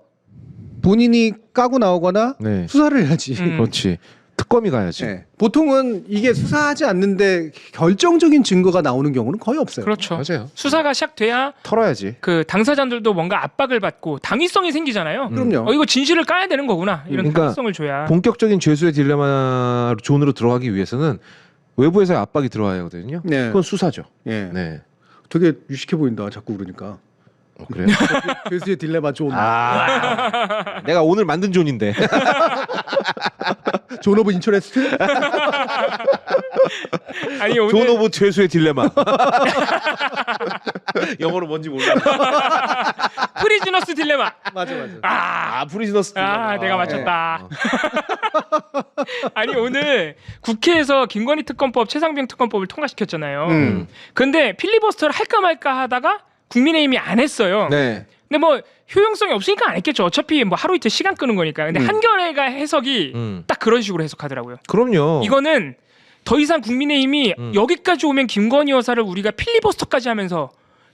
본인이 까고 나오거나 네. 수사를 해야지. 그렇지. 특검이 가야지. 네. 보통은 이게 수사하지 않는데 결정적인 증거가 나오는 경우는 거의 없어요. 그렇죠. 맞아요. 수사가 시작돼야 털어야지. 그 당사자들도 뭔가 압박을 받고 당위성이 생기잖아요. 그럼요. 이거 진실을 까야 되는 거구나. 이런 그러니까 당위성을 줘야. 본격적인 죄수의 딜레마 존으로 들어가기 위해서는 외부에서의 압박이 들어와야 하거든요. 네. 그건 수사죠. 예. 네. 되게 유식해 보인다. 자꾸 그러니까. 그래요? 괴수의 딜레마 존. 내가 오늘 만든 존인데. 존 오브 인터레스트? 아니 오늘 존 오브 죄수의 딜레마. 영어로 뭔지 몰라. 프리즈너스 딜레마. 맞아 맞아. 아, 프리즈너스 딜레마. 아, 내가 맞췄다. 아니 오늘 국회에서 김건희 특검법, 최상병 특검법을 통과시켰잖아요. 근데 필리버스터를 할까 말까 하다가 국민의힘이 안 했어요. 네. 근데 뭐 효용성이 없으니까 안 했겠죠. 어차피 뭐 하루 이틀 시간 끄는 거니까. 근데 한겨레가 해석이 딱 그런 식으로 해석하더라고요. 그럼요. 이거는 더 이상 국민의힘이 여기까지 오면 김건희 여사를 우리가 필리버스터까지 하면서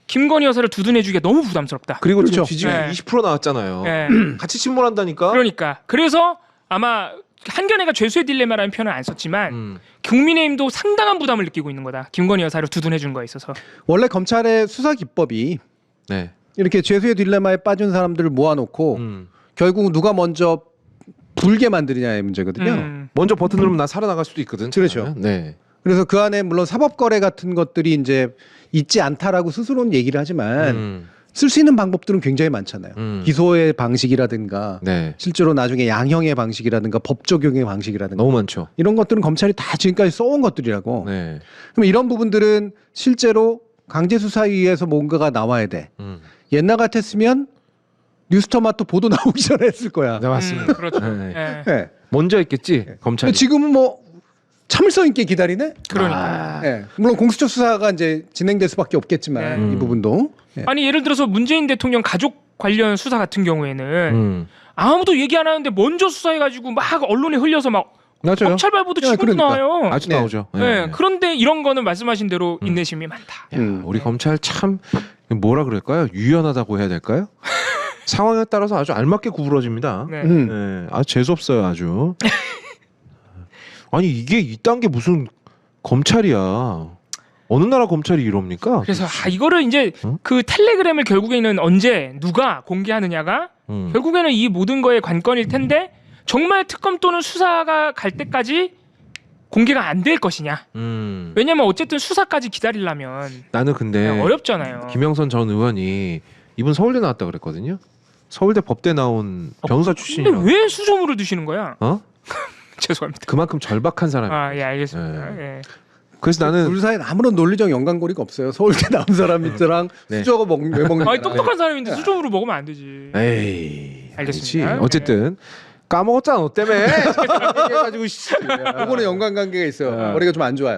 김건희 여사를 두둔해주기가 너무 부담스럽다. 그리고 그렇죠. 지금 지지율 네. 20% 나왔잖아요. 네. 같이 침몰한다니까. 그러니까 그래서 아마 한겨레가 죄수의 딜레마라는 표현을 안 썼지만 국민의힘도 상당한 부담을 느끼고 있는 거다. 김건희 여사를 두둔해준 거에 있어서. 원래 검찰의 수사 기법이 네. 이렇게 죄수의 딜레마에 빠진 사람들을 모아놓고 결국 누가 먼저 불게 만드느냐의 문제거든요. 먼저 버튼 누르면 나 살아나갈 수도 있거든. 그렇죠. 잘하면. 네. 그래서 그 안에 물론 사법거래 같은 것들이 이제 있지 않다라고 스스로는 얘기를 하지만 쓸 수 있는 방법들은 굉장히 많잖아요. 기소의 방식이라든가 네. 실제로 나중에 양형의 방식이라든가 법 적용의 방식이라든가 너무 많죠. 이런 것들은 검찰이 다 지금까지 써온 것들이라고. 네. 그럼 이런 부분들은 실제로 강제수사위에서 뭔가가 나와야 돼. 옛날 같았으면 뉴스토마토 보도 나오기 전에 했을 거야. 네, 맞습니다. 그렇죠. 네. 예. 네. 먼저 했겠지. 검찰이. 근데 지금은 뭐 참을성 있게 기다리네. 그러니까. 예. 물론 공수처 수사가 이제 진행될 수밖에 없겠지만 이 부분도. 예. 아니 예를 들어서 문재인 대통령 가족 관련 수사 같은 경우에는 아무도 얘기 안 하는데 먼저 수사해가지고 막 언론에 흘려서 막 맞아요. 검찰 발부도 야, 치고 그러니까. 나와요. 아주 네. 나오죠. 네. 그런데 이런 거는 말씀하신 대로 인내심이 많다. 야, 우리 검찰 참 뭐라 그럴까요? 유연하다고 해야 될까요? 상황에 따라서 아주 알맞게 구부러집니다. 네. 네, 아주 재수 없어요, 아주. 아니 이게 이딴 게 무슨 검찰이야? 어느 나라 검찰이 이럽니까? 그래서 이거를 이제 응? 그 텔레그램을 결국에는 언제 누가 공개하느냐가 결국에는 이 모든 거의 관건일 텐데 정말 특검 또는 수사가 갈 때까지 공개가 안 될 것이냐? 왜냐면 어쨌든 수사까지 기다리려면 나는 근데 어렵잖아요. 김영선 전 의원이 이분 서울대 나왔다 그랬거든요. 서울대 법대 나온 변호사 출신이라고. 근데 왜 수정으로 두시는 거야? 어? 죄송합니다. 그만큼 절박한 사람. 아, 예, 알겠습니다. 예. 그래서 나는 둘 사이는 아무런 논리적 연관고리가 없어요. 서울대 나온 사람이랑 네. 수저가 왜 먹는 아니 거야. 똑똑한 사람인데 수정으로 먹으면 안 되지. 에이, 알겠습니다. 아니지. 어쨌든 까먹었잖아, 너 때문에. 얘기해가지고 씨. 그거는 연관관계가 있어요. 야. 머리가 좀 안 좋아요.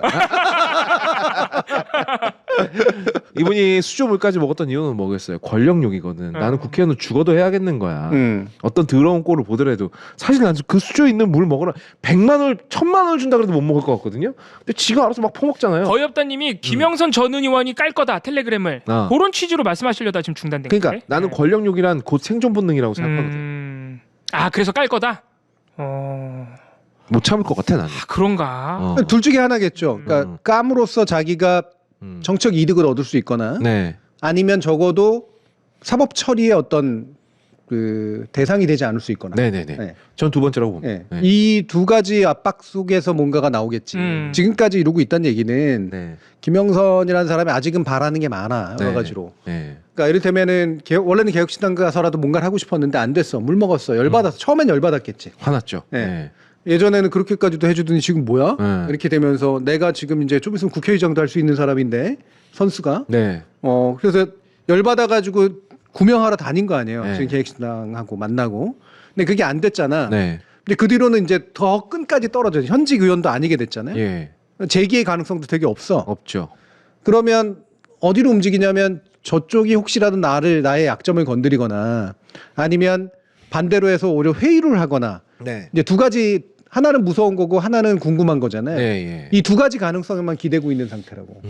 이분이 수조물까지 먹었던 이유는 뭐겠어요? 권력욕이거든. 나는 국회의원은 죽어도 해야겠는 거야. 어떤 더러운 꼴을 보더라도 사실 난 그 수조 있는 물 먹으라 100만 원, 1000만 원을 준다 그래도 못 먹을 것 같거든요. 근데 지가 알아서 막 퍼먹잖아요. 거의 없다님이 김영선 전 의원이 깔 거다 텔레그램을 아. 그런 취지로 말씀하시려다 지금 중단된 거예요. 그러니까 나는 권력욕이란 곧 생존 본능이라고 생각하거든. 아 그래서 깔 거다. 못 참을 것 같아 나는. 그런가. 둘 중에 하나겠죠. 그러니까 깜으로써 자기가 정책 이득을 얻을 수 있거나 네. 아니면 적어도 사법 처리의 어떤 그 대상이 되지 않을 수 있거나. 네네네. 네. 전 두 번째라고 봅니다. 네. 네. 이 두 가지 압박 속에서 뭔가가 나오겠지. 지금까지 이루고 있다는 얘기는 네. 김영선이라는 사람이 아직은 바라는 게 많아 여러 네. 가지로. 네. 그러니까 이를테면은 원래는 개혁신당 가서라도 뭔가를 하고 싶었는데 안 됐어. 물 먹었어. 열받았어. 처음엔 열받았겠지. 화났죠. 네. 네. 예전에는 그렇게까지도 해주더니 지금 뭐야? 네. 이렇게 되면서 내가 지금 이제 좀 있으면 국회의장도 할 수 있는 사람인데 선수가 네. 그래서 열받아가지고 구명하러 다닌 거 아니에요. 네. 지금 개혁신당하고 만나고. 근데 그게 안 됐잖아. 네. 근데 그 뒤로는 이제 더 끈까지 떨어져. 현직 의원도 아니게 됐잖아요. 예. 재기의 가능성도 되게 없어. 없죠. 그러면 어디로 움직이냐면 저쪽이 혹시라도 나의 약점을 건드리거나 아니면 반대로 해서 오히려 회의를 하거나 네. 이제 두 가지 하나는 무서운 거고 하나는 궁금한 거잖아요. 네. 예. 이 두 가지 가능성에만 기대고 있는 상태라고.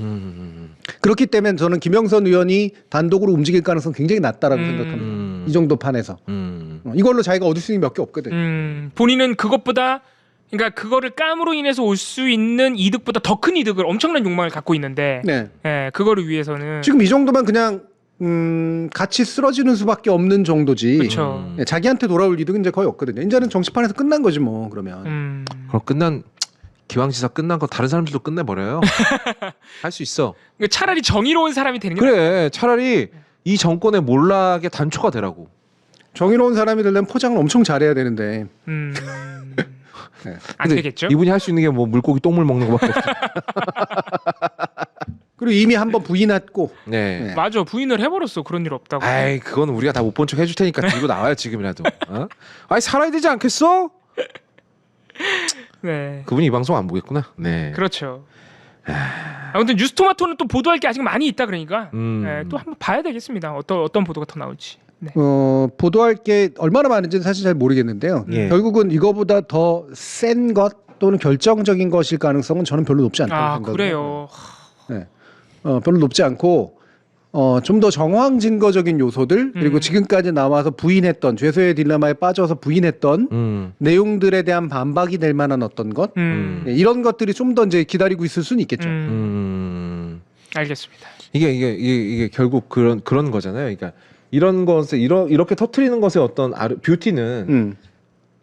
그렇기 때문에 저는 김영선 의원이 단독으로 움직일 가능성 굉장히 낮다라고 생각합니다. 이 정도 판에서. 이걸로 자기가 얻을 수 있는 몇 개 없거든. 본인은 그것보다 그러니까 그거를 깜으로 인해서 올 수 있는 이득보다 더 큰 이득을 엄청난 욕망을 갖고 있는데 네. 예, 그거를 위해서는 지금 이 정도면 그냥 같이 쓰러지는 수밖에 없는 정도지. 그렇죠. 자기한테 돌아올 이득은 이제 거의 없거든요. 이제는 정치판에서 끝난 거지 뭐 그러면. 그럼 기왕지사 끝난 거 다른 사람들도 끝내버려요. 할 수 있어. 그러니까 차라리 정의로운 사람이 되는 게 그래. 차라리 이 정권의 몰락의 단초가 되라고. 정의로운 사람이 되려면 포장을 엄청 잘해야 되는데. 안 근데 되겠죠. 이분이 할 수 있는 게 뭐 물고기 똥물 먹는 거밖에 없어. 그리고 이미 한번 부인했고. 네. 네. 맞아 부인을 해버렸어 그런 일 없다고. 아이 그건 우리가 다 못 본 척 해줄 테니까 들고 나와요 지금이라도. 어? 아이 살아야 되지 않겠어? 네. 그분이 이 방송 안 보겠구나. 네. 그렇죠. 아무튼 뉴스토마토는 또 보도할 게 아직 많이 있다 그러니까 네, 또 한번 봐야 되겠습니다. 어떤 보도가 더 나올지. 네. 보도할 게 얼마나 많은지는 사실 잘 모르겠는데요. 예. 결국은 이거보다 더 센 것 또는 결정적인 것일 가능성은 저는 별로 높지 않다고 생각해요. 그래요. 네. 별로 높지 않고 좀 더 정황 증거적인 요소들 그리고 지금까지 나와서 부인했던 죄수의 딜레마에 빠져서 부인했던 내용들에 대한 반박이 될 만한 어떤 것 네, 이런 것들이 좀 더 이제 기다리고 있을 수는 있겠죠. 알겠습니다. 이게 결국 그런 거잖아요. 그러니까 이런 것에 이렇게 터트리는 것의 어떤 뷰티는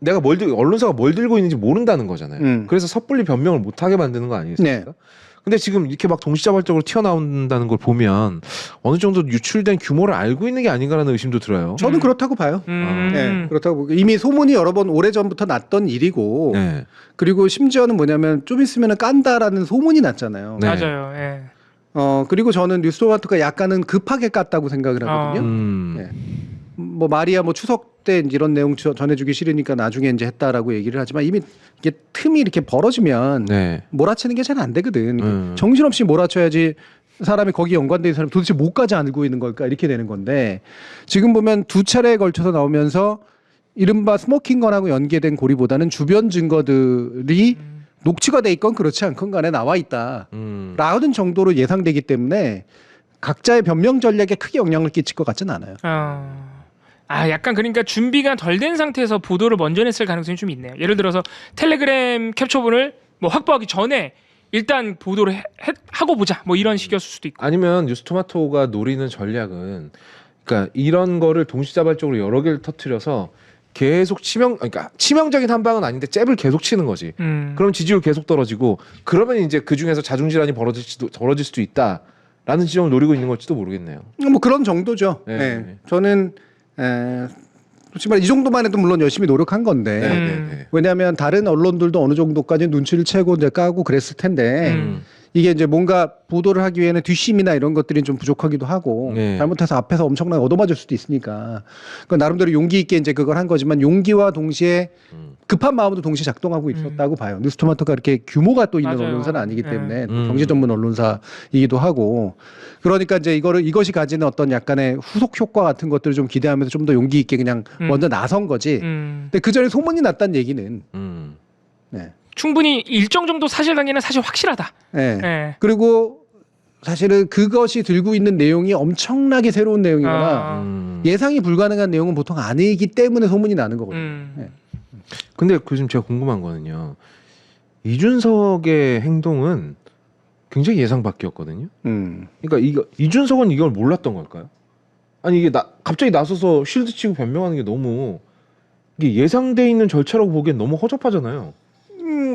내가 언론사가 뭘 들고 있는지 모른다는 거잖아요. 그래서 섣불리 변명을 못하게 만드는 거 아니겠습니까? 네. 근데 지금 이렇게 막 동시다발적으로 튀어나온다는 걸 보면 어느 정도 유출된 규모를 알고 있는 게 아닌가라는 의심도 들어요. 저는 그렇다고 봐요. 네, 그렇다고 보고 이미 소문이 여러 번 오래전부터 났던 일이고 네. 그리고 심지어는 뭐냐면 좀 있으면 깐다라는 소문이 났잖아요. 네. 맞아요. 예. 그리고 저는 뉴스토마토가 약간은 급하게 깠다고 생각을 하거든요. 음. 뭐 마리아 뭐 추석 때 이런 내용 전해주기 싫으니까 나중에 이제 했다라고 얘기를 하지만 이미 이게 틈이 이렇게 벌어지면 네. 몰아치는 게 잘 안 되거든. 정신없이 몰아쳐야지 사람이 거기 연관된 사람이 도대체 뭐까지 알고 있는 걸까 이렇게 되는 건데 지금 보면 두 차례에 걸쳐서 나오면서 이른바 스모킹건하고 연계된 고리보다는 주변 증거들이 녹취가 돼 있건 그렇지 않건 간에 나와 있다. 라는 정도로 예상되기 때문에 각자의 변명 전략에 크게 영향을 끼칠 것 같지는 않아요. 아, 약간 그러니까 준비가 덜 된 상태에서 보도를 먼저 냈을 가능성이 좀 있네요. 예를 들어서 텔레그램 캡처본을 뭐 확보하기 전에 일단 보도를 하고 보자. 뭐 이런 식이었을 수도 있고. 아니면 뉴스토마토가 노리는 전략은 그러니까 이런 거를 동시다발적으로 여러 개를 터뜨려서 계속 그러니까 치명적인 한 방은 아닌데 잽을 계속 치는 거지. 그럼 지지율 계속 떨어지고 그러면 이제 그 중에서 자중질환이 벌어질 수도 있다라는 지점을 노리고 있는 걸지도 모르겠네요. 뭐 그런 정도죠. 네. 네. 저는 솔직히 말해 이 정도만 해도 물론 열심히 노력한 건데 네. 왜냐하면 다른 언론들도 어느 정도까지 눈치를 채고 이제 까고 그랬을 텐데 이게 이제 뭔가 보도를 하기 위해는 뒷심이나 이런 것들이 좀 부족하기도 하고 네. 잘못해서 앞에서 엄청나게 얻어맞을 수도 있으니까 그 나름대로 용기 있게 이제 그걸 한 거지만 용기와 동시에 급한 마음도 동시에 작동하고 있었다고 봐요. 뉴스토마토가 이렇게 규모가 또 있는 맞아요. 언론사는 아니기 때문에 또 음. 경제 전문 언론사이기도 하고 그러니까 이제 이것이 가지는 어떤 약간의 후속 효과 같은 것들을 좀 기대하면서 좀 더 용기 있게 그냥 먼저 나선 거지. 근데 그 전에 소문이 났다는 얘기는 네. 충분히 일정 정도 사실관계는 사실 확실하다. 네. 예. 그리고 사실은 그것이 들고 있는 내용이 엄청나게 새로운 내용이거나 아. 예상이 불가능한 내용은 보통 아니기 때문에 소문이 나는 거거든요. 네. 근데 그 지금 제가 궁금한 거는요. 이준석의 행동은 굉장히 예상 밖이었거든요. 그러니까 이준석은 이걸 몰랐던 걸까요? 아니 이게 갑자기 나서서 쉴드 치고 변명하는 게 너무 이게 예상돼 있는 절차라고 보기엔 너무 허접하잖아요.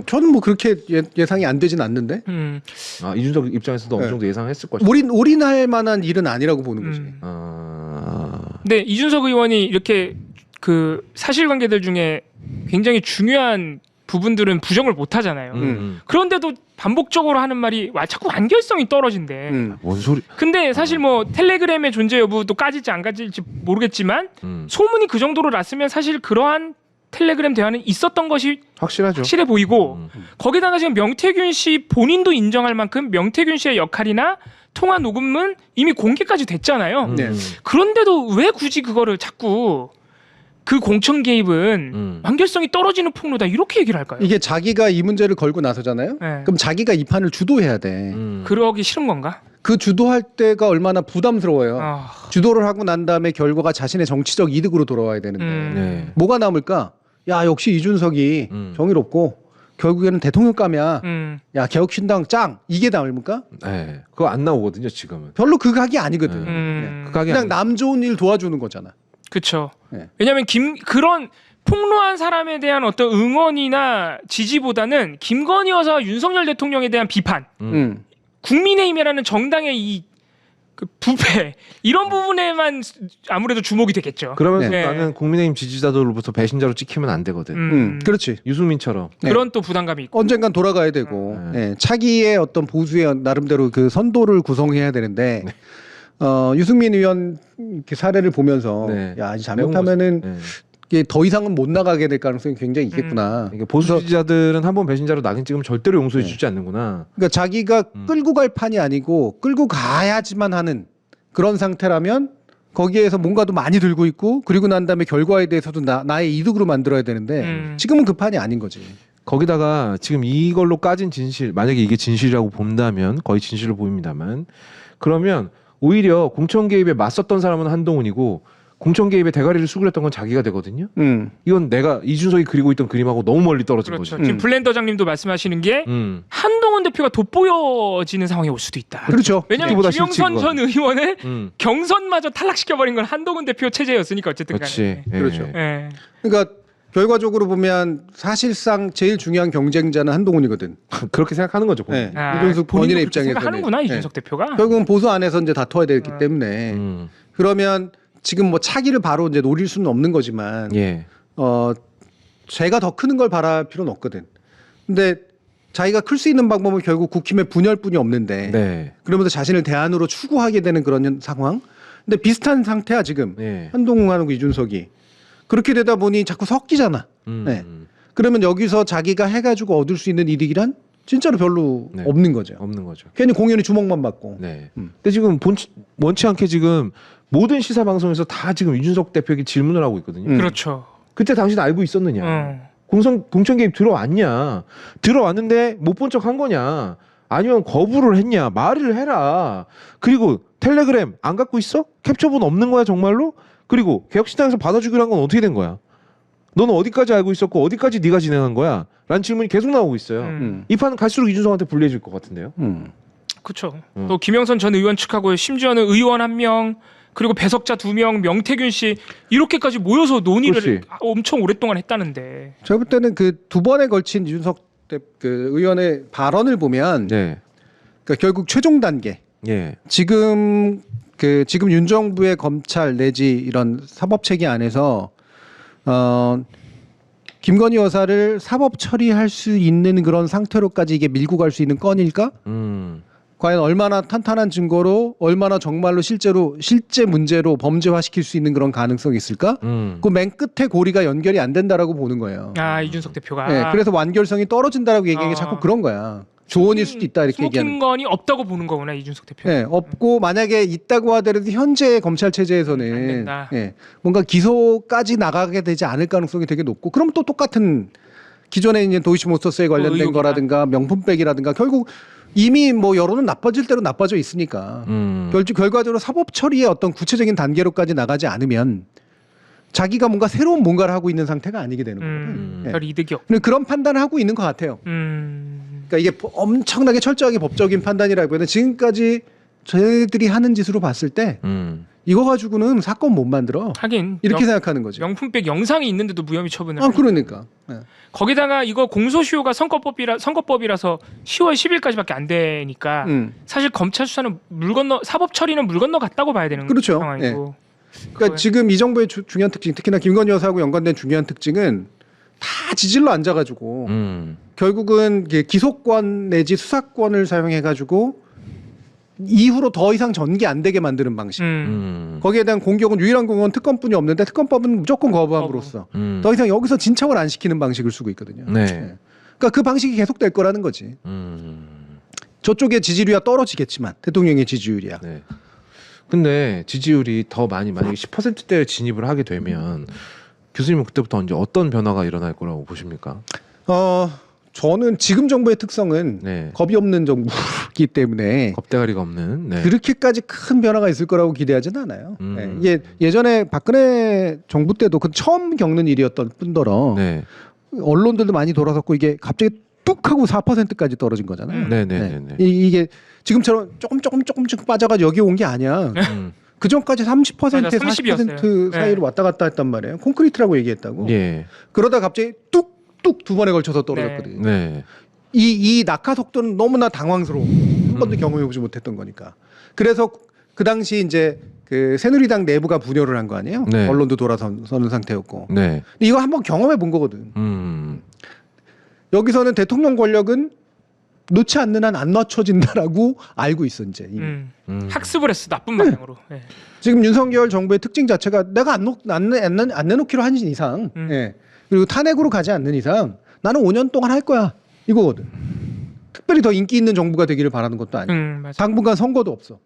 저는 뭐 그렇게 예상이 안 되진 않는데 아 이준석 입장에서도 어느 네. 정도 예상했을 것이다. 올인할 만한 일은 아니라고 보는 거지. 근데 이준석 의원이 이렇게 그 사실관계들 중에 굉장히 중요한 부분들은 부정을 못 하잖아요. 그런데도 반복적으로 하는 말이 와 자꾸 완결성이 떨어진대. 뭔 소리? 근데 사실 뭐 텔레그램의 존재 여부도 까질지 안 까질지 모르겠지만 소문이 그 정도로 났으면 사실 그러한 텔레그램 대화는 있었던 것이 확실하죠. 확실해 보이고 거기다가 지금 명태균 씨 본인도 인정할 만큼 명태균 씨의 역할이나 통화 녹음은 이미 공개까지 됐잖아요. 네. 그런데도 왜 굳이 그거를 자꾸 그 공천 개입은 완결성이 떨어지는 폭로다 이렇게 얘기를 할까요? 이게 자기가 이 문제를 걸고 나서잖아요. 네. 그럼 자기가 이 판을 주도해야 돼. 그러기 싫은 건가? 그 주도할 때가 얼마나 부담스러워요. 아, 주도를 하고 난 다음에 결과가 자신의 정치적 이득으로 돌아와야 되는데 네. 뭐가 남을까? 야 역시 이준석이 정의롭고 결국에는 대통령감이야. 야 개혁신당 짱 이게 남을까? 네. 그거 안 나오거든요 지금은. 별로 그 각이 아니거든. 그 각이 그냥 남 좋은 일 도와주는 거잖아. 그렇죠. 네. 왜냐하면 그런 폭로한 사람에 대한 어떤 응원이나 지지보다는 김건희 여사와 윤석열 대통령에 대한 비판, 국민의힘이라는 정당의 이 그 부패 이런 부분에만 아무래도 주목이 되겠죠. 그러면서 네. 나는 국민의힘 지지자들로부터 배신자로 찍히면 안 되거든. 그렇지. 유승민처럼. 그런 또 부담감이 있고. 언젠간 돌아가야 되고 차기의 어떤 보수의 나름대로 그 선도를 구성해야 되는데 유승민 의원 이렇게 사례를 보면서 네. 야 잘못하면은 네. 이게 더 이상은 못 나가게 될 가능성이 굉장히 있겠구나. 그러니까 보수 지지자들은 한 번 배신자로 낙인 찍으면 절대로 용서해주지 않는구나. 그러니까 자기가 끌고 갈 판이 아니고 끌고 가야지만 하는 그런 상태라면 거기에서 뭔가도 많이 들고 있고 그리고 난 다음에 결과에 대해서도 나의 이득으로 만들어야 되는데 지금은 그 판이 아닌 거지. 거기다가 지금 이걸로 까진 진실, 만약에 이게 진실이라고 본다면 거의 진실로 보입니다만 그러면 오히려 공천 개입에 맞섰던 사람은 한동훈이고 공천 개입에 대가리를 수그렸던 건 자기가 되거든요. 이건 내가 이준석이 그리고 있던 그림하고 너무 멀리 떨어진 그렇죠. 거지. 지금 블렌더장님도 말씀하시는 게 한동훈 대표가 돋보여지는 상황이 올 수도 있다. 그렇죠. 왜냐하면 그보다 김영선 실직이고. 전 의원을 음. 경선마저 탈락시켜버린 건 한동훈 대표 체제였으니까 어쨌든 간에. 그렇지. 예. 그렇죠. 예. 그러니까 결과적으로 보면 사실상 제일 중요한 경쟁자는 한동훈이거든. 그렇게 생각하는 거죠. 본인이. 아, 이준석 본인도 본인의 그렇게 입장에서는. 생각하는구나 이준석 네. 대표가. 결국은 보수 안에서 이제 다퉈야 되기 때문에 음. 그러면 지금 뭐 차기를 바로 이제 노릴 수는 없는 거지만 예. 제가 더 크는 걸 바랄 필요는 없거든. 근데 자기가 클 수 있는 방법은 결국 국힘의 분열뿐이 없는데 네. 그러면서 자신을 대안으로 추구하게 되는 그런 상황. 근데 비슷한 상태야 지금 예. 한동훈하고 이준석이 그렇게 되다 보니 자꾸 섞이잖아. 네. 그러면 여기서 자기가 해가지고 얻을 수 있는 이득이란 진짜로 별로 네. 없는 거죠. 없는 거죠. 괜히 공연히 주목만 받고. 네. 근데 지금 원치 않게 지금 모든 시사 방송에서 다 지금 이준석 대표에게 질문을 하고 있거든요. 그렇죠. 그때 당신 알고 있었느냐? 공천 개입 들어왔냐? 들어왔는데 못 본 척 한 거냐? 아니면 거부를 했냐? 말을 해라. 그리고 텔레그램 안 갖고 있어? 캡처본 없는 거야 정말로? 그리고 개혁신당에서 받아주기로 한 건 어떻게 된 거야? 너는 어디까지 알고 있었고 어디까지 네가 진행한 거야? 라는 질문이 계속 나오고 있어요. 이 판은 갈수록 이준석한테 불리해질 것 같은데요. 그렇죠. 또 김영선 전 의원 측하고 심지어는 의원 1명 그리고 배석자 2명, 명태균 씨 이렇게까지 모여서 논의를 그렇지. 엄청 오랫동안 했다는데. 제가 볼 때는 그 두 번에 걸친 이준석 그 의원의 발언을 보면 네. 그러니까 결국 최종 단계 예. 지금 윤 정부의 검찰 내지 이런 사법 체계 안에서 김건희 여사를 사법 처리할 수 있는 그런 상태로까지 이게 밀고 갈 수 있는 건일까? 과연 얼마나 탄탄한 증거로 얼마나 정말로 실제 문제로 범죄화시킬 수 있는 그런 가능성이 있을까? 그 맨 끝에 고리가 연결이 안 된다라고 보는 거예요. 아 이준석 대표가. 네, 그래서 완결성이 떨어진다라고 얘기하는 게 아. 자꾸 그런 거야. 조언일 수도 있다 이렇게 얘기하는. 스모킹건이 없다고 보는 거구나 이준석 대표. 네, 없고 만약에 있다고 하더라도 현재 검찰 안 체제에서는 된다. 뭔가 기소까지 나가게 되지 않을 가능성이 되게 높고, 그럼 또 똑같은 기존에 있는 도이치모터스에 관련된 의혹이다. 거라든가 명품백이라든가 결국 이미 뭐 여론은 나빠질 대로 나빠져 있으니까 결과적으로 사법 처리의 어떤 구체적인 단계로까지 나가지 않으면 자기가 뭔가 새로운 뭔가를 하고 있는 상태가 아니게 되는 거예요. 별 이득이 없. 근데 그런 판단을 하고 있는 것 같아요. 그러니까 이게 엄청나게 철저하게 법적인 판단이라고는 지금까지 저희들이 하는 짓으로 봤을 때 이거 가지고는 사건 못 만들어. 하긴 이렇게 생각하는 거지. 명품백 영상이 있는데도 무혐의 처분을. 아, 그러니까. 네. 거기다가 이거 공소시효가 선거법이라서 10월 10일까지밖에 안 되니까 사실 검찰 수사는 사법 처리는 물 건너 갔다고 봐야 되는 그렇죠. 상황이고. 그러니까 지금 이 정부의 중요한 특징, 특히나 김건희 여사하고 연관된 중요한 특징은 다 지질로 앉아가지고 결국은 기소권 내지 수사권을 사용해가지고 이후로 더 이상 전개 안 되게 만드는 방식. 거기에 대한 공격은 유일한 공격은 특검뿐이 없는데 특검법은 무조건 거부함으로써 더 이상 여기서 진척을 안 시키는 방식을 쓰고 있거든요. 네. 그러니까 그 방식이 계속될 거라는 거지. 저쪽의 지지율이야 떨어지겠지만 대통령의 지지율이야. 네. 근데 지지율이 더 많이 만약에 10%대에 진입을 하게 되면 교수님은 그때부터 언제 어떤 변화가 일어날 거라고 보십니까? 저는 지금 정부의 특성은 네. 겁이 없는 정부이기 때문에 겁대가리가 없는. 네. 그렇게까지 큰 변화가 있을 거라고 기대하지는 않아요. 음. 이게 예전에 박근혜 정부 때도 그 처음 겪는 일이었던 뿐더러 네. 언론들도 많이 돌아섰고 이게 갑자기 뚝 하고 4%까지 떨어진 거잖아요. 네네네. 이게 지금처럼 조금씩 빠져가지고 여기 온 게 아니야. 그 전까지 30%, 맞아, 30% 40% 사이로 왔다 갔다 했단 말이에요. 콘크리트라고 얘기했다고. 예. 그러다 갑자기 뚝뚝 두 번에 걸쳐서 떨어졌거든요. 네. 이 낙하 속도는 너무나 당황스러워. 한 번도 경험해보지 못했던 거니까. 그래서 그 당시 이제 그 새누리당 내부가 분열을 한 거 아니에요. 네. 언론도 돌아서는 상태였고. 네. 근데 이거 한번 경험해 본 거거든. 여기서는 대통령 권력은 놓지 않는 한 안 낮춰진다라고 알고 있어 이제. 이미. 학습을 했어 나쁜 방향으로. 네. 지금 윤석열 정부의 특징 자체가 내가 안 내놓기로 한 이상, 그리고 탄핵으로 가지 않는 이상 나는 5년 동안 할 거야 이거거든. 특별히 더 인기 있는 정부가 되기를 바라는 것도 아니고 맞아. 당분간 선거도 없어.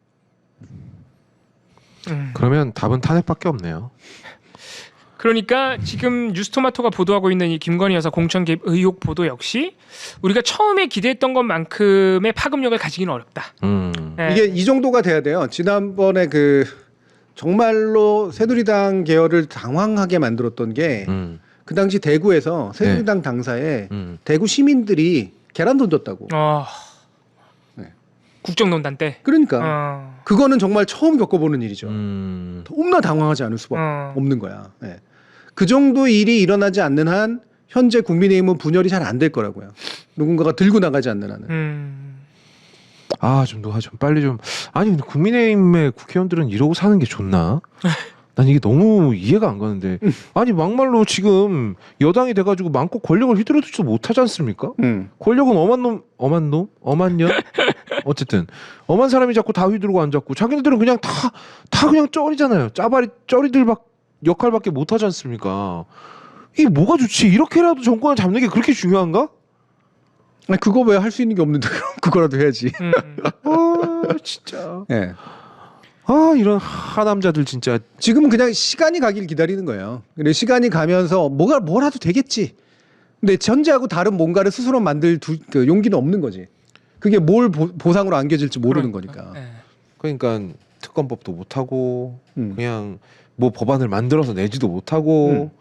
그러면 답은 탄핵밖에 없네요. 그러니까 지금 뉴스토마토가 보도하고 있는 이 김건희 여사 공천 개입 의혹 보도 역시 우리가 처음에 기대했던 것만큼의 파급력을 가지기는 어렵다. 네. 이게 이 정도가 돼야 돼요. 지난번에 그 정말로 새누리당 계열을 당황하게 만들었던 게 그 당시 대구에서 새누리당 당사에 대구 시민들이 계란 던졌다고. 네. 국정농단 때. 그러니까 그거는 정말 처음 겪어보는 일이죠. 너무나 당황하지 않을 수밖에 없는 거야. 네. 그 정도 일이 일어나지 않는 한 현재 국민의힘은 분열이 잘 안 될 거라고요. 누군가가 들고 나가지 않는 한은. 좀 빨리 좀. 아니 근데 국민의힘의 국회의원들은 이러고 사는 게 좋나? 난 이게 너무 이해가 안 가는데. 아니 막말로 지금 여당이 돼가지고 마음껏 권력을 휘두르지도 못하지 않습니까? 권력은 엄한 년? 어쨌든 엄한 사람이 자꾸 다 휘두르고 앉았고 자기네들은 그냥 다 그냥 쩌리잖아요. 쩌리들 역할밖에 못하지 않습니까? 이게 뭐가 좋지? 이렇게라도 정권을 잡는 게 그렇게 중요한가? 아니, 그거 왜 할 수 있는 게 없는데 그거라도 해야지. 진짜. 네. 이런 하남자들 진짜. 지금은 그냥 시간이 가길 기다리는 거예요. 근데 시간이 가면서 뭐라도 되겠지. 근데 전제하고 다른 뭔가를 스스로 만들 그 용기는 없는 거지. 그게 뭘 보상으로 안겨질지 모르는 거니까. 네. 그러니까 특검법도 못 하고 그냥 뭐 법안을 만들어서 내지도 못하고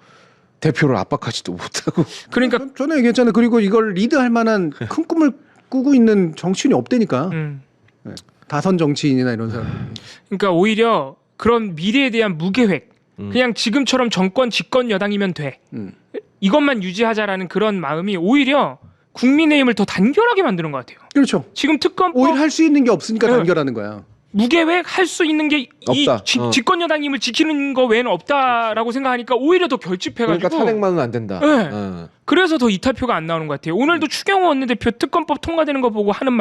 대표를 압박하지도 못하고. 그러니까 저는 얘기했잖아요. 그리고 이걸 리드할 만한 큰 꿈을 꾸고 있는 정치인이 없다니까. 다선 정치인이나 이런 사람. 그러니까 오히려 그런 미래에 대한 무계획, 그냥 지금처럼 정권 집권 여당이면 돼. 이것만 유지하자라는 그런 마음이 오히려 국민의힘을 더 단결하게 만드는 것 같아요. 그렇죠. 지금 특검법 오히려 할 수 있는 게 없으니까 네. 단결하는 거야. 무계획 할 수 있는 게 이 없다. 집권 여당임을 지키는 거 외에는 없다라고 생각하니까 오히려 더 결집해가지고 그러니까 탄핵만은 안 된다. 네. 그래서 더 이탈표가 안 나오는 것 같아요. 오늘도 추경호 원내대표 특검법 통과되는 거 보고 하는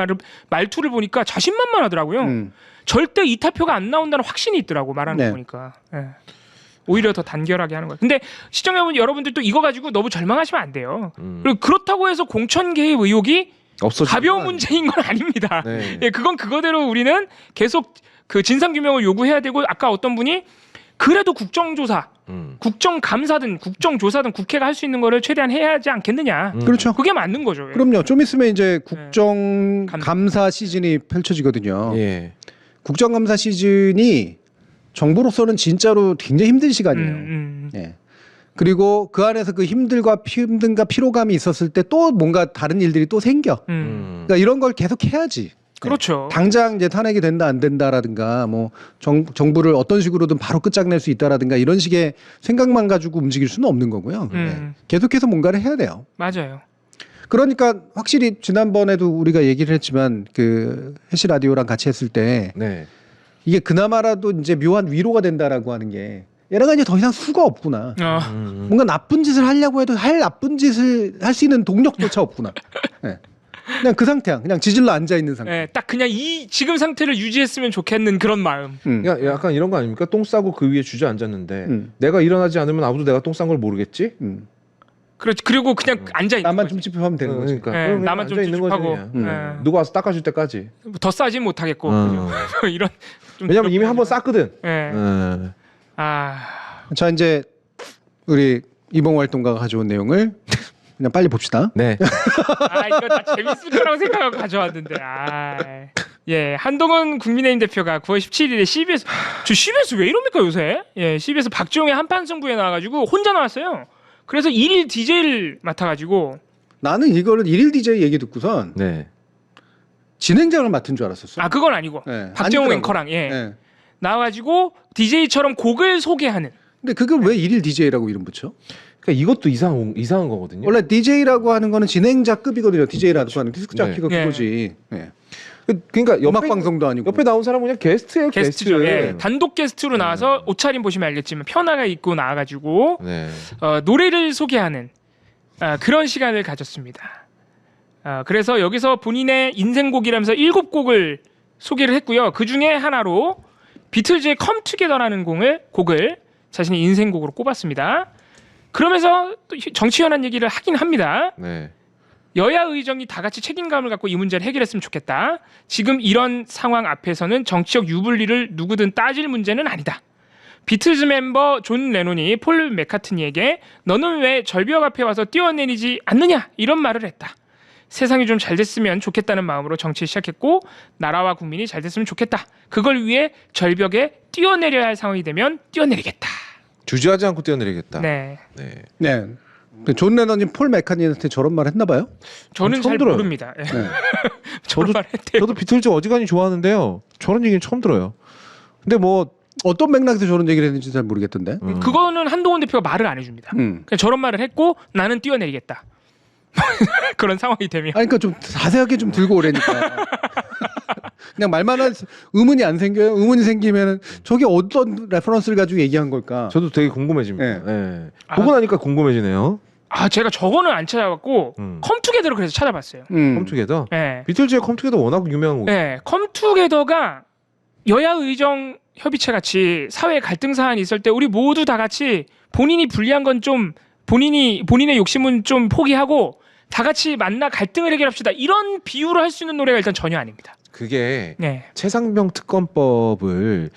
말투를 보니까 자신만만하더라고요. 절대 이탈표가 안 나온다는 확신이 있더라고 말하는 네. 거 보니까. 예. 오히려 더 단결하게 하는 거예요. 근데 시청자 여러분들도 이거 가지고 너무 절망하시면 안 돼요. 그리고 그렇다고 해서 공천 개입 의혹이 가벼운 문제인 건 아닙니다. 네. 예, 그건 그거대로 우리는 계속 그 진상 규명을 요구해야 되고 아까 어떤 분이 그래도 국정조사, 국정감사든 국정조사든 국회가 할 수 있는 거를 최대한 해야 하지 않겠느냐. 그렇죠. 그게 맞는 거죠. 예. 그럼요. 좀 있으면 이제 국정감사 시즌이 펼쳐지거든요. 예. 국정감사 시즌이 정부로서는 진짜로 굉장히 힘든 시간이에요. 예. 그리고 그 안에서 그 힘듦과 피로감이 있었을 때 또 뭔가 다른 일들이 또 생겨. 그러니까 이런 걸 계속 해야지. 그렇죠. 당장 이제 탄핵이 된다 안 된다라든가 뭐 정부를 어떤 식으로든 바로 끝장낼 수 있다라든가 이런 식의 생각만 가지고 움직일 수는 없는 거고요. 네. 계속해서 뭔가를 해야 돼요. 맞아요. 그러니까 확실히 지난번에도 우리가 얘기를 했지만 그 해시 라디오랑 같이 했을 때 네. 이게 그나마라도 이제 묘한 위로가 된다라고 하는 게 얘네가 이제 더 이상 수가 없구나. 뭔가 나쁜 짓을 하려고 해도 할 나쁜 짓을 할 수 있는 동력조차 없구나. 네. 그냥 그 상태야. 그냥 지질러 앉아 있는 상태. 예, 딱 그냥 이 지금 상태를 유지했으면 좋겠는 그런 마음. 약간 이런 거 아닙니까? 똥 싸고 그 위에 주저앉았는데 내가 일어나지 않으면 아무도 내가 똥 싼 걸 모르겠지? 그렇지. 그리고 그냥 앉아 있는 나만 거지. 좀 찝찝하면 되는 거지. 그러니까 예, 그럼 나만 좀 앉아 있는 거지 찝찝하고. 그냥. 누가 와서 닦아줄 때까지. 더 싸진 못하겠고 이런. 좀 왜냐면 이미 그렇게 한번 쌌거든. 예. 아, 자 이제 우리 이봉 활동가가 가져온 내용을 그냥 빨리 봅시다. 네. 이거 다 재밌을 거라고 생각하고 가져왔는데. 예, 한동훈 국민의힘 대표가 9월 17일에 CBS, 저 CBS 왜 이럽니까 요새? 예, CBS 박지용의 한판 승부에 나와가지고 혼자 나왔어요. 그래서 1일 DJ를 맡아가지고. 나는 이거를 일일 DJ 얘기 듣고선 네. 진행자를 맡은 줄 알았었어. 그건 아니고 네, 박지용 아니더라고. 앵커랑 예. 네. 나와가지고 DJ처럼 곡을 소개하는. 근데 그걸 왜 일일 DJ라고 이름 붙여? 그러니까 이것도 이상한 거거든요. 원래 DJ라고 하는 거는 진행자급이거든요. DJ라고 하는 디스크 자키가 네. 그거지. 네. 그러니까 음악 방송도 아니고. 옆에 나온 사람은 그냥 게스트예요. 게스트죠. 게스트. 예. 단독 게스트로 나와서 옷차림 보시면 알겠지만 편하게 입고 나와가지고 네. 노래를 소개하는 그런 시간을 가졌습니다. 그래서 여기서 본인의 인생곡이라면서 7곡을 소개를 했고요. 그 중에 하나로 비틀즈의 Come Together라는 곡을 자신의 인생곡으로 꼽았습니다. 그러면서 또 정치연한 얘기를 하긴 합니다. 네. 여야 의정이 다 같이 책임감을 갖고 이 문제를 해결했으면 좋겠다. 지금 이런 상황 앞에서는 정치적 유불리를 누구든 따질 문제는 아니다. 비틀즈 멤버 존 레논이 폴 맥카트니에게 너는 왜 절벽 앞에 와서 뛰어내리지 않느냐 이런 말을 했다. 세상이 좀 잘 됐으면 좋겠다는 마음으로 정치를 시작했고 나라와 국민이 잘 됐으면 좋겠다. 그걸 위해 절벽에 뛰어내려야 할 상황이 되면 뛰어내리겠다. 주저하지 않고 뛰어내리겠다. 네, 네. 네. 존 레넌이 폴 맥카트니한테 저런 말 했나 봐요? 저는 처음 잘 들어요. 모릅니다. 예. 네. 저런 말 했대요. 저도 비틀즈 어지간히 좋아하는데요. 저런 얘기는 처음 들어요. 근데 뭐 어떤 맥락에서 저런 얘기를 했는지 잘 모르겠던데. 그거는 한동훈 대표가 말을 안 해줍니다. 그냥 저런 말을 했고 나는 뛰어내리겠다. 그런 상황이 되면. 아니 그러니까 좀 자세하게 좀 들고 오래니까. 그냥 말만 할 의문이 안 생겨요. 의문이 생기면 저게 어떤 레퍼런스를 가지고 얘기한 걸까? 저도 되게 궁금해집니다. 네. 네. 보고 나니까 궁금해지네요. 제가 저거는 안 찾아봤고 컴투게더를 그래서 찾아봤어요. 컴투게더. 네. 비틀즈의 컴투게더 워낙 유명한 곡. 네, 컴투게더가 여야 의정 협의체 같이 사회 갈등 사안이 있을 때 우리 모두 다 같이 본인이 불리한 건 좀 본인의 욕심은 좀 포기하고 다 같이 만나 갈등을 해결합시다. 이런 비유를 할 수 있는 노래가 일단 전혀 아닙니다. 그게 네. 최상병 특검법을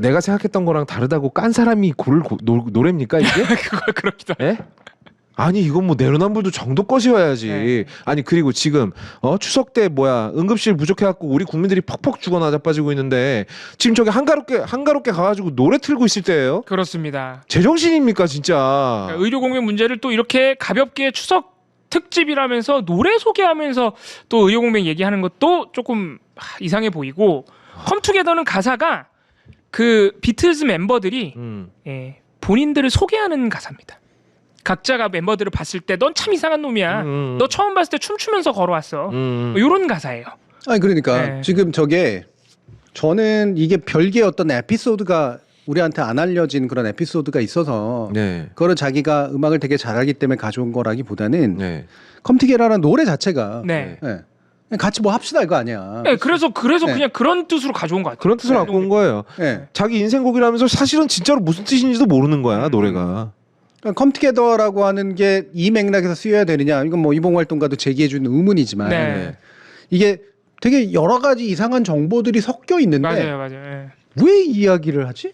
내가 생각했던 거랑 다르다고 깐 사람이 노래입니까 이게? 그걸 그렇기도. 예? 아니 이건 뭐 내로남불도 정도 것이어야지. 네. 아니 그리고 지금 추석 때 응급실 부족해갖고 우리 국민들이 퍽퍽 죽어 나자빠지고 있는데 지금 저기 한가롭게 가가지고 노래 틀고 있을 때예요. 그렇습니다. 제정신입니까 진짜. 그러니까 의료 공백 문제를 또 이렇게 가볍게 추석 특집이라면서 노래 소개하면서 또 의료 공백 얘기하는 것도 조금 이상해 보이고 컴투게더는 가사가 그 비틀즈 멤버들이 본인들을 소개하는 가사입니다. 각자가 멤버들을 봤을 때 넌 참 이상한 놈이야. 너 처음 봤을 때 춤추면서 걸어왔어. 뭐 이런 가사예요. 아니 그러니까 네. 지금 저게 저는 이게 별개의 어떤 에피소드가 우리한테 안 알려진 그런 에피소드가 있어서 네. 그거를 자기가 음악을 되게 잘하기 때문에 가져온 거라기보다는 네. 컴티게라라는 노래 자체가 네. 네. 같이 뭐 합시다 이거 아니야. 네, 그래서 네. 그냥 그런 뜻으로 가져온 것 같아요. 그런 뜻을 갖고 온 거예요. 네. 자기 인생곡이라면서 사실은 진짜로 무슨 뜻인지도 모르는 거야 노래가. 그러니까 컴티게더라고 하는 게 이 맥락에서 쓰여야 되느냐 이건 뭐 이봉 활동가도 제기해준 의문이지만 네. 이게 되게 여러 가지 이상한 정보들이 섞여 있는데 맞아요. 네. 왜 이야기를 하지?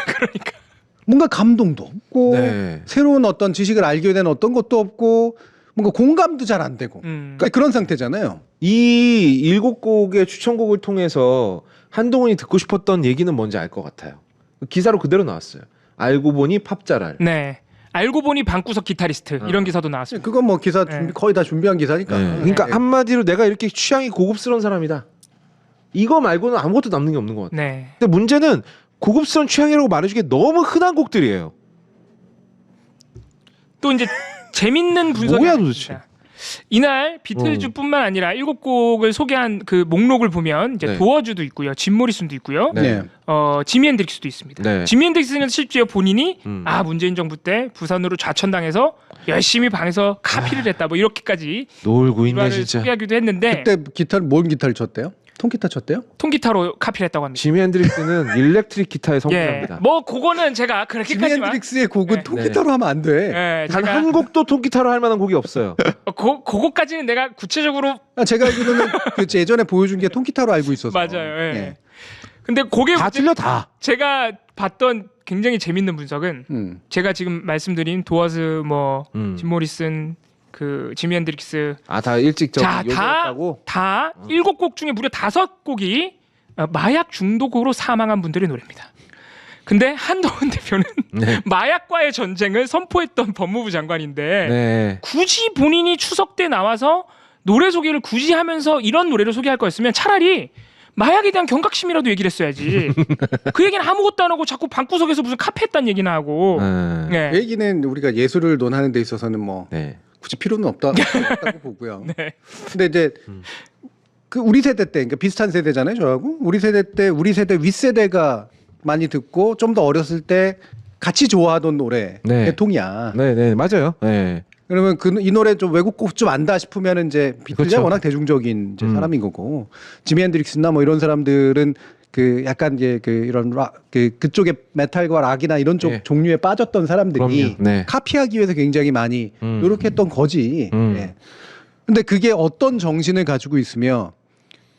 그러니까. 뭔가 감동도 없고 네. 새로운 어떤 지식을 알게 된 어떤 것도 없고 뭔가 공감도 잘 안 되고 그러니까 그런 상태잖아요. 이 7곡의 추천곡을 통해서 한동훈이 듣고 싶었던 얘기는 뭔지 알 것 같아요. 기사로 그대로 나왔어요. 알고 보니 팝자랄. 네. 알고 보니 방구석 기타리스트 이런 기사도 나왔습니다. 그건 뭐 기사 네. 거의 다 준비한 기사니까. 네. 그러니까 네. 한마디로 내가 이렇게 취향이 고급스러운 사람이다. 이거 말고는 아무것도 남는 게 없는 것 같아요. 네. 근데 문제는 고급스러운 취향이라고 말해주기에 너무 흔한 곡들이에요. 또 이제 재밌는 분석이 뭐야, 하나 도대체? 있습니다. 이날 비틀즈뿐만 아니라 7곡을 소개한 그 목록을 보면 이제 네. 도어주도 있고요, 짐 모리슨도 있고요, 네. 지미 헨드릭스도 있습니다. 네. 지미 헨드릭스는 실제 본인이 음. 문재인 정부 때 부산으로 좌천당해서 열심히 방에서 카피를 했다, 뭐 이렇게까지 놀고 있네 일화를 진짜. 소개하기도 했는데 그때 기타를 뭔 기타를 쳤대요? 통기타 쳤대요? 통기타로 카피를 했다고 합니다. 지미 핸드릭스는 일렉트릭 기타의 예, 성공자입니다. 뭐 그거는 제가 지미 그렇게까지만 헨드릭스의 곡은 네. 통기타로 하면 안 돼. 예, 단 제가 한 곡도 통기타로 할 만한 곡이 없어요. 그거까지는 내가 구체적으로 제가 알기로는 그 예전에 보여준 게 통기타로 알고 있어서. 맞아요. 예. 예. 근데 그게 다 틀려 다. 제가 봤던 굉장히 재밌는 분석은 제가 지금 말씀드린 도어즈 짐 모리슨 그 지미 헨드릭스 다 일찍 다 요구했다고. 7곡 중에 무려 5곡이 마약 중독으로 사망한 분들의 노래입니다. 근데 한동훈 대표는 네. 마약과의 전쟁을 선포했던 법무부 장관인데 네. 굳이 본인이 추석 때 나와서 노래 소개를 굳이 하면서 이런 노래를 소개할 거였으면 차라리 마약에 대한 경각심이라도 얘기를 했어야지. 그 얘기는 아무것도 안 하고 자꾸 방구석에서 무슨 카페했다는 얘기나 하고. 네. 네. 얘기는 우리가 예술을 논하는 데 있어서는 뭐 네. 굳이 필요는 없다고 보고요. 네. 근데 이제 그 우리 세대 때, 그러니까 비슷한 세대잖아요, 저하고. 우리 세대 때 우리 세대 윗세대가 많이 듣고 좀 더 어렸을 때 같이 좋아하던 노래 네. 대통이야. 네, 맞아요. 네. 그러면 이 노래 좀 외국 곡 좀 안다 싶으면 이제 비틀즈가 그렇죠. 워낙 대중적인 이제 사람인 거고 지미 핸드릭스나 뭐 이런 사람들은 그 약간 이제 그 이런 그쪽의 메탈과 락이나 이런 쪽 네. 종류에 빠졌던 사람들이 그럼요. 네. 카피하기 위해서 굉장히 많이 노력했던 거지. 음. 예. 근데 그게 어떤 정신을 가지고 있으며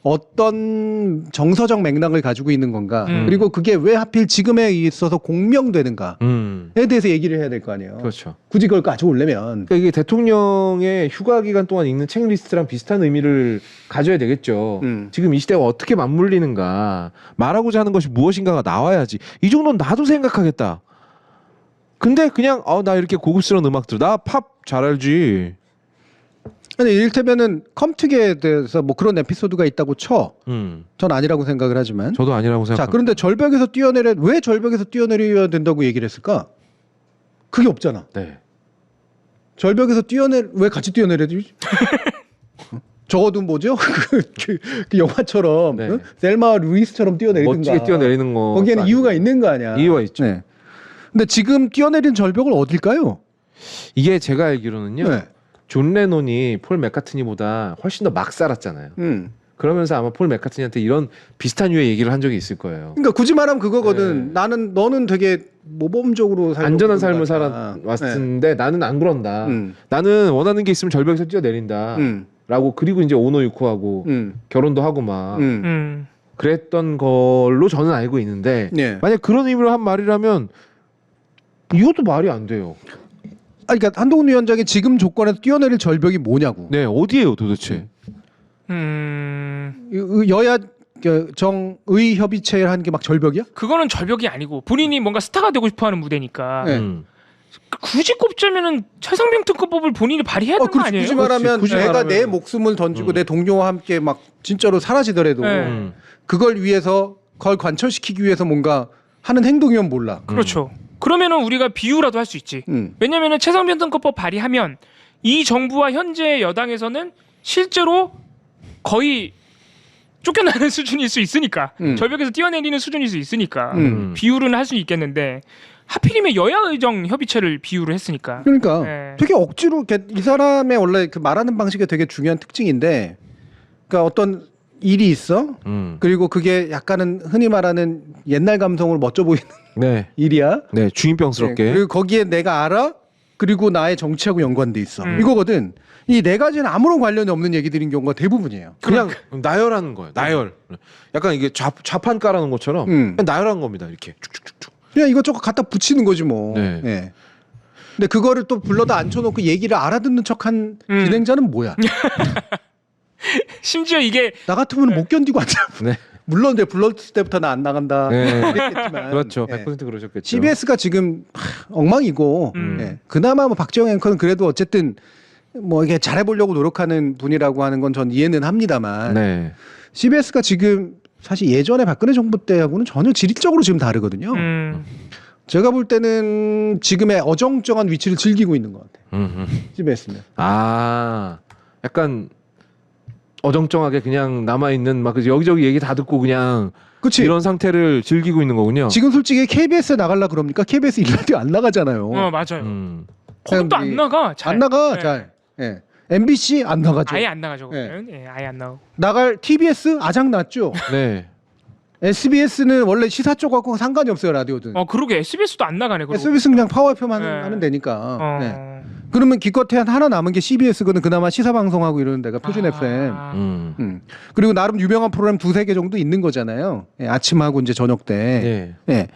어떤 정서적 맥락을 가지고 있는 건가 그리고 그게 왜 하필 지금에 있어서 공명되는가에 대해서 얘기를 해야 될 거 아니에요. 그렇죠. 굳이 그걸 가져오려면 그러니까 이게 대통령의 휴가 기간 동안 읽는 책 리스트랑 비슷한 의미를 가져야 되겠죠. 지금 이 시대가 어떻게 맞물리는가, 말하고자 하는 것이 무엇인가가 나와야지. 이 정도는 나도 생각하겠다. 근데 그냥 나 이렇게 고급스러운 음악 들어. 나 팝 잘 알지. 아니 이를테면은 컴특에 대해서 뭐 그런 에피소드가 있다고 쳐. 전 아니라고 생각을 하지만. 저도 아니라고 자, 생각합니다. 그런데 왜 절벽에서 뛰어내려야 된다고 얘기를 했을까? 그게 없잖아. 네. 절벽에서 왜 같이 뛰어내려지? 적어도 뭐죠? 그 영화처럼 네. 셀마 루이스처럼 뛰어내리든가. 멋지게 뛰어내리는 거. 거기에는 이유가 있는 거 아니야. 이유가 있죠. 네. 근데 지금 뛰어내린 절벽은 어딜까요? 이게 제가 알기로는요. 네. 존 레논이 폴 맥카트니보다 훨씬 더 막 살았잖아요. 그러면서 아마 폴 맥카트니한테 이런 비슷한 류의 얘기를 한 적이 있을 거예요. 그러니까 굳이 말하면 그거거든. 네. 너는 되게 모범적으로 안전한 삶을 살아왔는데 나는 안 그런다. 나는 원하는 게 있으면 절벽에서 뛰어내린다. 라고 그리고 이제 오노 유코하고 결혼도 하고 막 그랬던 걸로 저는 알고 있는데 네. 만약 그런 의미로 한 말이라면 이것도 말이 안 돼요. 그러니까 한동훈 위원장이 지금 조건에서 뛰어내릴 절벽이 뭐냐고. 네, 어디예요 도대체? 여야 정의 협의체를 하는 게 막 절벽이야? 그거는 절벽이 아니고 본인이 뭔가 스타가 되고 싶어하는 무대니까 네. 굳이 꼽자면은 최상병 특검법을 본인이 발휘해야 되는 거 그렇지. 아니에요? 굳이 말하면 굳이 내가 말하면. 내 목숨을 던지고 내 동료와 함께 막 진짜로 사라지더라도 네. 그걸 위해서 그걸 관철시키기 위해서 뭔가 하는 행동이면 몰라. 그렇죠. 그러면은 우리가 비유라도 할 수 있지. 왜냐면은 최상병 특검법 발의하면 이 정부와 현재 여당에서는 실제로 거의 쫓겨나는 수준일 수 있으니까 절벽에서 뛰어내리는 수준일 수 있으니까 비유는 할 수 있겠는데 하필이면 여야의정 협의체를 비유를 했으니까. 그러니까 네. 되게 억지로 이 사람의 원래 그 말하는 방식이 되게 중요한 특징인데, 그러니까 어떤 일이 있어. 그리고 그게 약간은 흔히 말하는 옛날 감성으로 멋져 보이는 네, 일이야. 네, 주인병스럽게. 그리고 거기에 내가 알아. 그리고 나의 정치하고 연관돼 있어. 음. 이거거든. 이 네 가지는 아무런 관련이 없는 얘기들인 경우가 대부분이에요. 그냥 나열하는 거예요. 나열. 약간 이게 좌판 깔아놓은 것처럼 그냥 나열한 겁니다. 이렇게 쭉쭉쭉쭉. 그냥 이것저것 갖다 붙이는 거지 뭐. 네. 예. 근데 그거를 또 불러다 앉혀놓고 얘기를 알아듣는 척한 진행자는 뭐야? 심지어 이게 나 같으면 못 견디고 앉아. 네. 물론 내가 불렀을 때부터 나 안 나간다. 네. 그랬겠지만. 그렇죠. 예. 100% 그러셨겠죠. CBS가 지금 엉망이고 예. 그나마 뭐 박정희 앵커는 그래도 어쨌든 뭐 이게 잘해보려고 노력하는 분이라고 하는 건 전 이해는 합니다만 네. CBS가 지금 사실 예전에 박근혜 정부 때하고는 전혀 질적으로 지금 다르거든요. 제가 볼 때는 지금의 어정쩡한 위치를 즐기고 있는 것 같아요. CBS는. 아, 약간 어정쩡하게 그냥 남아 있는 막 여기저기 얘기 다 듣고 그냥 그치? 이런 상태를 즐기고 있는 거군요. 지금 솔직히 KBS에 나가려 그럽니까? KBS 일라디오 안 나가잖아요. 맞아요. 거긴 또 안 나가. 잘. 안 나가 네. 잘. 예. MBC 안 나가죠. 아예 안 나가죠. 예, 아예 안 나오고. 나갈 TBS 아장 났죠. 네. SBS는 원래 시사 쪽하고 상관이 없어요 라디오든. 그러게 SBS도 안 나가네. 그러고. SBS는 그냥 파워 FM 네. 하는 데니까. 네. 어. 그러면 기껏해 하나 남은 게 CBS거든. 그나마 시사 방송하고 이러는 데가 표준 FM. 그리고 나름 유명한 프로그램 두세 개 정도 있는 거잖아요. 예, 아침하고 이제 저녁 때. 네. 예.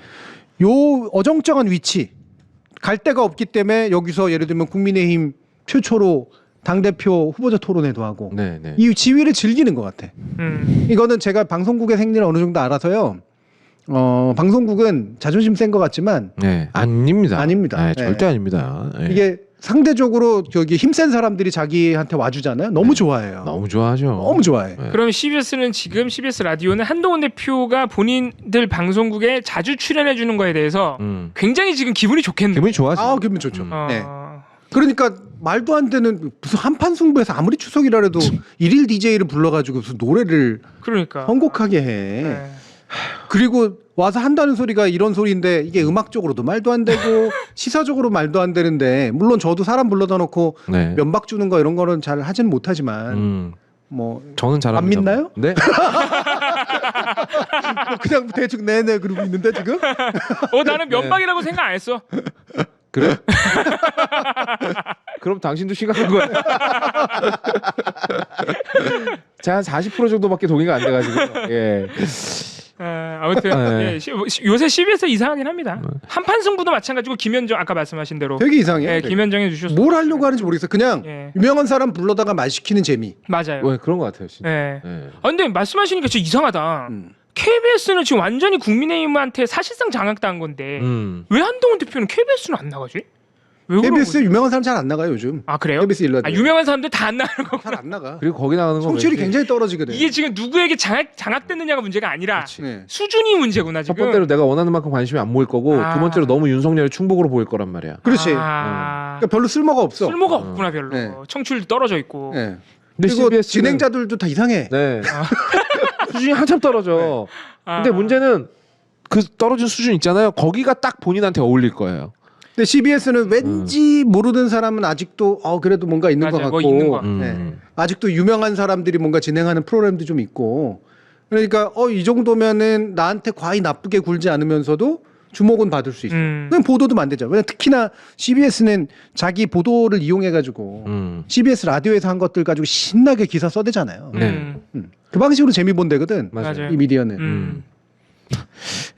요 어정쩡한 위치 갈 데가 없기 때문에 여기서 예를 들면 국민의힘 최초로 당대표 후보자 토론회도 하고 네. 네. 이 지위를 즐기는 것 같아. 이거는 제가 방송국의 생리를 어느 정도 알아서요. 방송국은 자존심 센 것 같지만 네. 아닙니다. 아닙니다. 네, 절대 아닙니다. 네. 이게 상대적으로 저기 힘센 사람들이 자기한테 와주잖아요. 너무 좋아해요. 너무 좋아하죠. 너무 좋아해. 네. 그러면 CBS는 지금 CBS 라디오는 한동훈 대표가 본인들 방송국에 자주 출연해 주는 거에 대해서 굉장히 지금 기분이 좋겠네. 기분이 좋아지. 아, 기분 좋죠. 어. 네. 그러니까 말도 안 되는 무슨 한판 승부에서 아무리 추석이라도 일일 DJ를 불러가지고 무슨 노래를 그러니까. 선곡하게 해. 네. 그리고 와서 한다는 소리가 이런 소리인데 이게 음악적으로도 말도 안 되고 시사적으로 말도 안 되는데 물론 저도 사람 불러다 놓고 네. 면박 주는 거 이런 거는 잘 하지는 못하지만 뭐 저는 잘합니다. 안 믿나요? 네. 그냥 대충 네네 그러고 있는데 지금 나는 면박이라고 생각 안 했어. 그래? 그럼 당신도 심각한 거야. 제가 한 40% 정도밖에 동의가 안 돼가지고. 예. 아무튼 네. 예, 요새 CBS 이상하긴 합니다. 한판 승부도 마찬가지고 김현정 아까 말씀하신 대로 되게 이상해. 예, 김현정해 주셨어. 뭘 하려고 하는지 모르겠어. 그냥 예. 유명한 사람 불러다가 말 시키는 재미. 맞아요. 왜 그런 것 같아요, 진짜. 예. 예. 근데 말씀하시니까 진짜 이상하다. KBS는 지금 완전히 국민의힘한테 사실상 장악당한 건데 왜 한동훈 대표는 KBS는 안 나가지? 왜 그런 KBS 거지? 유명한 사람 잘 안 나가요 요즘. 아 그래요? KBS 일라디오. 유명한 사람들 다 안 나가는 거구나. 잘 안 나가. 그리고 거기 나가는 건 성취율이 왠지 굉장히 떨어지거든. 이게 지금 누구에게 장악됐느냐가 문제가 아니라 네. 수준이 문제구나 첫 지금. 번째로 내가 원하는 만큼 관심이 안 모일 거고 아. 두 번째로 너무 윤석열의 충복으로 보일 거란 말이야. 그렇지. 아, 그러니까 별로 쓸모가 없어. 쓸모가 없구나 별로. 네. 청취율 떨어져 있고. 네. 근데 그리고 CBS 는 진행자들도 다 이상해. 네. 수준이 한참 떨어져. 근데 문제는 그 떨어진 수준 있잖아요. 거기가 딱 본인한테 어울릴 거예요. 근데 CBS는 왠지 모르는 사람은 아직도 그래도 뭔가 있는 맞아요. 것 뭐 같고 있는 것 같고. 네. 아직도 유명한 사람들이 뭔가 진행하는 프로그램도 좀 있고 그러니까 이 정도면은 나한테 과히 나쁘게 굴지 않으면서도 주목은 받을 수 있어. 그럼 보도도 만들잖아. 왜냐 특히나 CBS는 자기 보도를 이용해 가지고 CBS 라디오에서 한 것들 가지고 신나게 기사 써대잖아요. 네. 그 방식으로 재미 본대거든. 맞아요. 이 미디어는.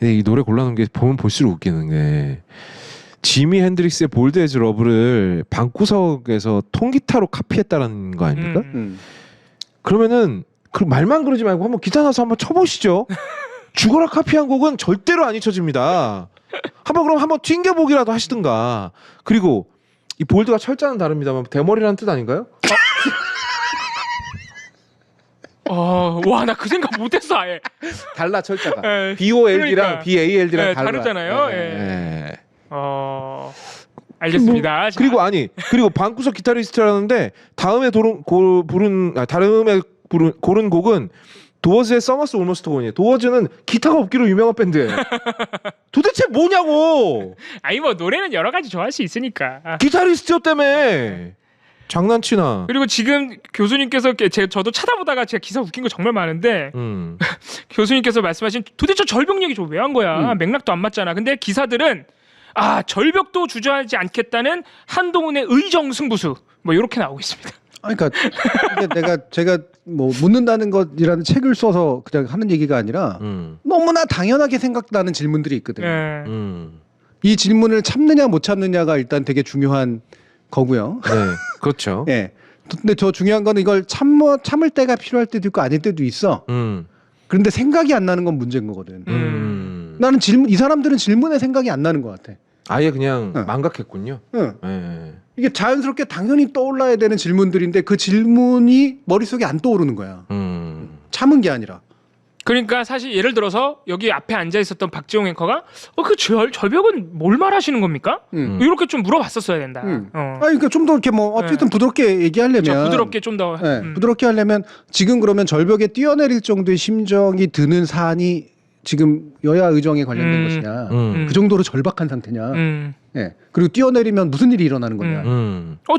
근데 이 노래 골라놓은 게 보면 볼수록 웃기는 게 지미 핸드릭스의 볼드 에즈 러브를 방구석에서 통기타로 카피했다는 거 아닙니까? 그러면은 그 말만 그러지 말고 한번 기타 나서 한번 쳐보시죠. 죽어라 카피한 곡은 절대로 안 잊혀집니다. 한번 튕겨보기라도 하시든가. 그리고 이 볼드가 철자는 다릅니다만 대머리라는 뜻 아닌가요? 와, 나 그 생각 못했어 아예. 달라 철자가. 예, BOLD랑 그러니까. BALD랑 예, 달라. 다르잖아요. 예. 알겠습니다. 그리고 방구석 기타리스트라는데 다음에 고른 곡은 도어즈의 서머스 올머스트 곤이에요. 도어즈는 기타가 없기로 유명한 밴드예요. 도대체 뭐냐고. 아니 뭐 노래는 여러 가지 좋아할 수 있으니까. 기타리스트였다며. 장난치나. 그리고 지금 교수님께서 저도 찾아보다가 제가 기사 웃긴 거 정말 많은데 교수님께서 말씀하신 도대체 절벽 얘기 좀 왜 한 거야? 맥락도 안 맞잖아. 근데 기사들은 절벽도 주저하지 않겠다는 한동훈의 의정 승부수 뭐 이렇게 나오고 있습니다. 그러니까 이게 제가 뭐 묻는다는 것이라는 책을 써서 그냥 하는 얘기가 아니라 너무나 당연하게 생각나는 질문들이 있거든요. 예. 이 질문을 참느냐 못 참느냐가 일단 되게 중요한 거고요. 네, 그렇죠. 예. 근데 더 중요한 거는 이걸 참을 때가 필요할 때도 있고 아닐 때도 있어. 그런데 생각이 안 나는 건 문제인 거거든. 나는 이 사람들은 질문에 생각이 안 나는 것 같아. 아예 그냥 망각했군요. 응. 네. 이게 자연스럽게 당연히 떠올라야 되는 질문들인데 그 질문이 머릿속에 안 떠오르는 거야. 참은 게 아니라. 그러니까 사실 예를 들어서 여기 앞에 앉아 있었던 박지용 앵커가 그 절벽은 뭘 말하시는 겁니까? 이렇게 좀 물어봤었어야 된다. 그러니까 좀 더 이렇게 뭐 어쨌든 부드럽게 얘기하려면 그렇죠. 부드럽게 좀 더 부드럽게 하려면 지금 그러면 절벽에 뛰어내릴 정도의 심정이 드는 사안이 지금 여야 의정에 관련된 것이냐, 그 정도로 절박한 상태냐, 예. 그리고 뛰어내리면 무슨 일이 일어나는 거냐.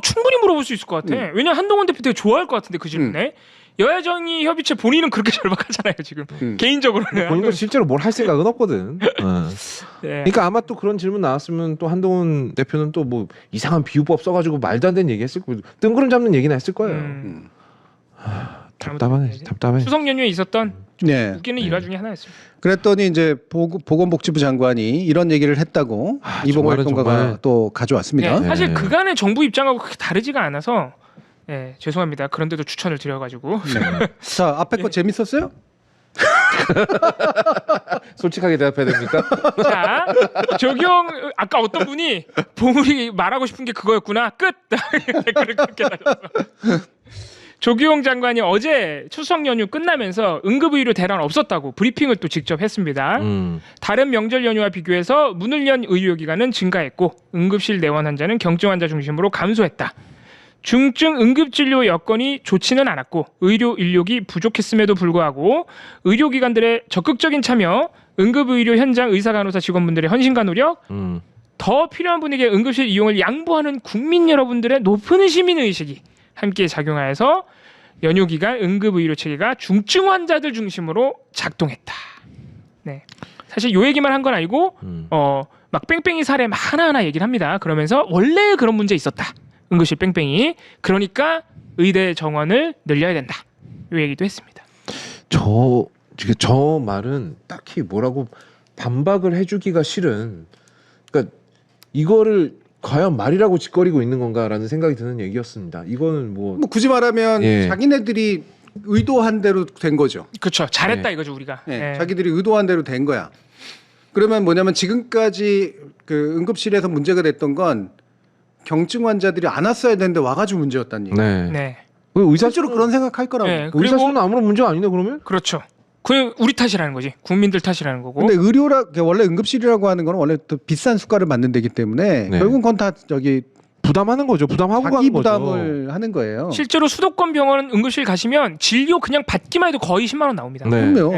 충분히 물어볼 수 있을 것 같아. 왜냐 한동훈 대표 되게 좋아할 것 같은데 그 질문에. 여야정의 협의체 본인은 그렇게 절박하잖아요 지금 개인적으로는. 본인도 실제로 뭘 할 생각은 없거든. 네. 그러니까 아마 또 그런 질문 나왔으면 또 한동훈 대표는 또 뭐 이상한 비유법 써가지고 말도 안 되는 얘기 했을 거고 뜬구름 잡는 얘기나 했을 거예요. 답답하네. 추석 연휴에 있었던 네. 웃기는 일화 중에 하나였습니다. 그랬더니 이제 보건복지부 장관이 이런 얘기를 했다고 이봉걸 평가가 또 가져왔습니다. 네, 사실 그간의 정부 입장하고 그렇게 다르지가 않아서 죄송합니다. 그런데도 추천을 드려가지고. 자 앞에 거 재밌었어요? 솔직하게 대답해야 됩니까? 자, 조경 아까 어떤 분이 봉우리 말하고 싶은 게 그거였구나. 끝. 댓글을 그렇게 달았어. 조규용 장관이 어제 추석 연휴 끝나면서 응급의료 대란 없었다고 브리핑을 또 직접 했습니다. 다른 명절 연휴와 비교해서 문을 연 의료기관은 증가했고 응급실 내원 환자는 경증 환자 중심으로 감소했다. 중증 응급진료 여건이 좋지는 않았고 의료 인력이 부족했음에도 불구하고 의료기관들의 적극적인 참여, 응급의료 현장 의사간호사 직원분들의 헌신과 노력, 더 필요한 분에게 응급실 이용을 양보하는 국민 여러분들의 높은 시민의식이 함께 작용하여서 연휴 기간 응급의료 체계가 중증 환자들 중심으로 작동했다. 네, 사실 요 얘기만 한 건 아니고 막 뺑뺑이 사례 막 하나하나 얘기를 합니다. 그러면서 원래 그런 문제 있었다. 응급실 뺑뺑이. 그러니까 의대 정원을 늘려야 된다. 요 얘기도 했습니다. 저 말은 딱히 뭐라고 반박을 해주기가 싫은. 그러니까 이거를 과연 말이라고 짓거리고 있는 건가라는 생각이 드는 얘기였습니다. 이거는 뭐 굳이 말하면 자기네들이 의도한 대로 된 거죠. 그렇죠. 잘했다 이거죠 우리가. 자기들이 의도한 대로 된 거야. 그러면 뭐냐면 지금까지 그 응급실에서 문제가 됐던 건 경증 환자들이 안 왔어야 되는데 와가지고 문제였다는 얘기. 네. 실제로 그런 생각할 거라고. 의사수는 아무런 문제가 아니네 그러면? 그렇죠. 그 우리 탓이라는 거지. 국민들 탓이라는 거고. 근데 원래 응급실이라고 하는 거는 원래 또 비싼 수가를 받는 데기 때문에 결국은 그건 다 부담하는 거죠. 부담하고 자기 가는 거죠. 부담을 하는 거예요. 실제로 수도권 병원 응급실 가시면 진료 그냥 받기만 해도 거의 10만 원 나옵니다. 그럼요.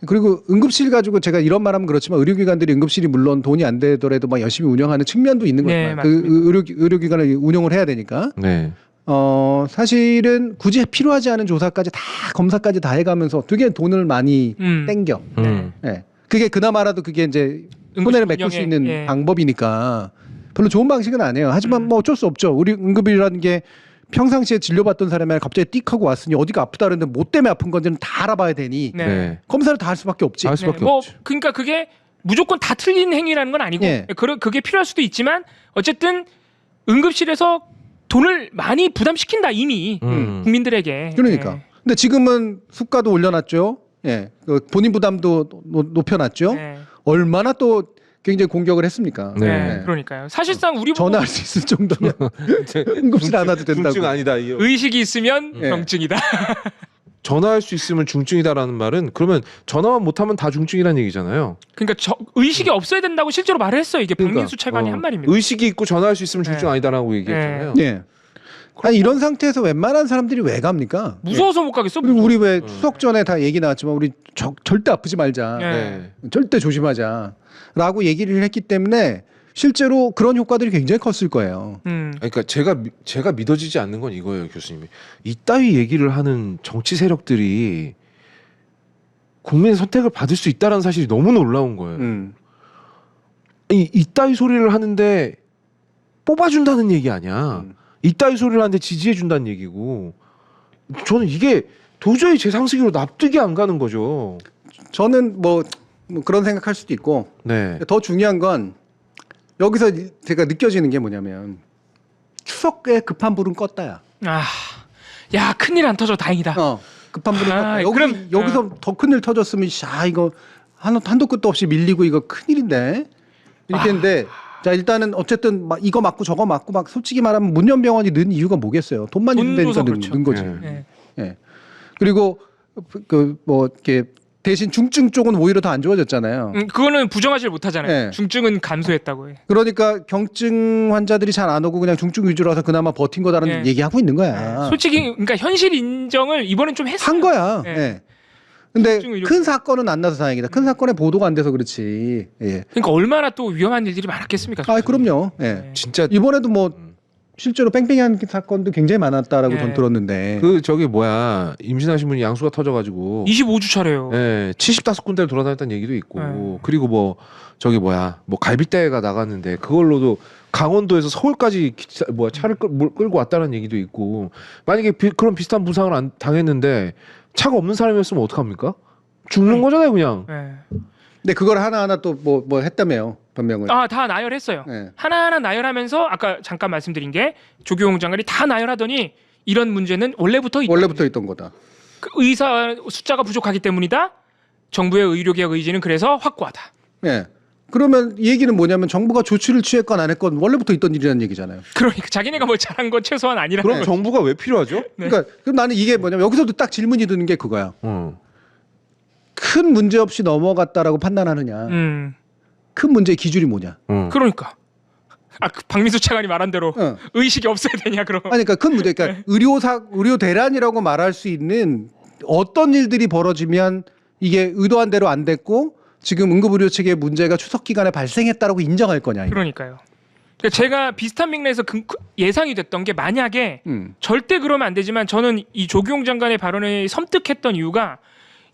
그리고 응급실 가지고 제가 이런 말하면 그렇지만 의료기관들이 응급실이 물론 돈이 안 되더라도 막 열심히 운영하는 측면도 있는 거지만 그 의료기관을 운영을 해야 되니까. 사실은 굳이 필요하지 않은 조사까지 다 검사까지 다 해가면서 되게 돈을 많이 땡겨. 그게 그나마라도 그게 이제 손해를 메꿀 수 있는 방법이니까 별로 좋은 방식은 아니에요. 하지만 뭐 어쩔 수 없죠. 우리 응급이라는 게 평상시에 진료받던 사람이 갑자기 띡 하고 왔으니 어디가 아프다 그러는데 뭐 때문에 아픈 건지는 다 알아봐야 되니 검사를 다 할 수밖에 없지. 할 수밖에 뭐 없지. 그러니까 그게 무조건 다 틀린 행위라는 건 아니고 예. 그게 필요할 수도 있지만 어쨌든 응급실에서 돈을 많이 부담시킨다 이미 국민들에게. 그러니까. 예. 근데 지금은 수가도 올려놨죠. 예, 그 본인 부담도 높여놨죠. 네. 얼마나 또 굉장히 공격을 했습니까? 네. 네, 그러니까요. 사실상 우리 보고 전화할 수 있을 정도면 응급실 안 와도 된다고. 중증 아니다. 이 의식이 있으면 예. 병증이다. 전화할 수 있으면 중증이다라는 말은 그러면 전화만 못하면 다 중증이라는 얘기잖아요. 그러니까 의식이 없어야 된다고 실제로 말을 했어요. 이게 그러니까, 박민수 차관이 한 말입니다. 의식이 있고 전화할 수 있으면 중증 네. 아니다라고 얘기했잖아요. 예. 아니 이런 상태에서 웬만한 사람들이 왜 갑니까? 무서워서 못 가겠어. 그리고 우리 왜 추석 전에 다 얘기 나왔지만 우리 절대 아프지 말자. 예. 네. 절대 조심하자라고 얘기를 했기 때문에 실제로 그런 효과들이 굉장히 컸을 거예요. 그러니까 제가 믿어지지 않는 건 이거예요, 교수님이. 이따위 얘기를 하는 정치 세력들이 국민의 선택을 받을 수 있다는 사실이 너무 놀라운 거예요. 이따위 소리를 하는데 뽑아준다는 얘기 아니야. 이따위 소리를 하는데 지지해준다는 얘기고. 저는 이게 도저히 제 상식으로 납득이 안 가는 거죠. 저는 뭐 그런 생각할 수도 있고 네. 더 중요한 건 여기서 제가 느껴지는 게 뭐냐면 추석에 급한 불은 껐다야. 야 큰일 안 터져 다행이다. 급한 불은 껐다. 그럼, 여기서 더 큰일 터졌으면 이거 한도 끝도 없이 밀리고 이거 큰일인데 이렇게 했는데 자 일단은 어쨌든 이거 맞고 저거 맞고 막 솔직히 말하면 문현병원이 는 이유가 뭐겠어요? 돈만 돈 있는 줘서 데니까 그렇죠. 는 거지. 예. 예. 그리고 그 뭐 이렇게 대신 중증 쪽은 오히려 더 안 좋아졌잖아요. 그거는 부정하지 못하잖아요. 네. 중증은 감소했다고 해. 그러니까 경증 환자들이 잘 안 오고 그냥 중증 위주로서 그나마 버틴 거다라는 네. 얘기하고 있는 거야. 솔직히 그러니까 현실 인정을 이번엔 좀 했어요. 한 거야. 네. 예. 근데 중증 의료- 큰 사건은 안 나서 다행이다. 큰 사건에 보도가 안 돼서 그렇지. 예. 그러니까 얼마나 또 위험한 일들이 많았겠습니까? 아, 그럼요. 예. 네. 진짜 이번에도 뭐 실제로 뺑뺑이한 사건도 굉장히 많았다라고 네. 전 들었는데. 그 저기 뭐야 임신하신 분이 양수가 터져가지고 25주 차래요. 예, 75군데를 돌아다녔다는 얘기도 있고 네. 그리고 뭐 저기 뭐야 뭐 갈비대가 나갔는데 그걸로도 강원도에서 서울까지 차를 끌고 왔다는 얘기도 있고 만약에 그런 비슷한 부상을 당했는데 차가 없는 사람이었으면 어떡합니까? 죽는 거잖아요 그냥. 네. 근데 그걸 하나하나 또 뭐 했다며요. 변명을. 다 나열했어요. 예. 하나하나 나열하면서 아까 잠깐 말씀드린 게 조경호 장관이 다 나열하더니 이런 문제는 원래부터 있던 거다. 그 의사 숫자가 부족하기 때문이다. 정부의 의료개혁 의지는 그래서 확고하다. 예. 그러면 이 얘기는 뭐냐면 정부가 조치를 취했건 안 했건 원래부터 있던 일이라는 얘기잖아요. 그러니까 자기네가 뭘 잘한 건 최소한 아니라. 그럼 정부가 왜 필요하죠? 네. 그러니까 그럼 나는 이게 뭐냐면 여기서도 딱 질문이 드는 게 그거야. 어. 큰 문제 없이 넘어갔다라고 판단하느냐. 큰 문제의 기준이 뭐냐. 그러니까. 그 박민수 차관이 말한 대로 어. 의식이 없어야 되냐 그럼. 아니 그러니까 큰 문제. 그러니까 의료 대란이라고 말할 수 있는 어떤 일들이 벌어지면 이게 의도한 대로 안 됐고 지금 응급의료 체계에 문제가 추석 기간에 발생했다라고 인정할 거냐. 이거. 그러니까요. 그러니까 제가 비슷한 맥락에서 예상이 됐던 게 만약에 절대 그러면 안 되지만 저는 이 조경 장관의 발언에 섬뜩했던 이유가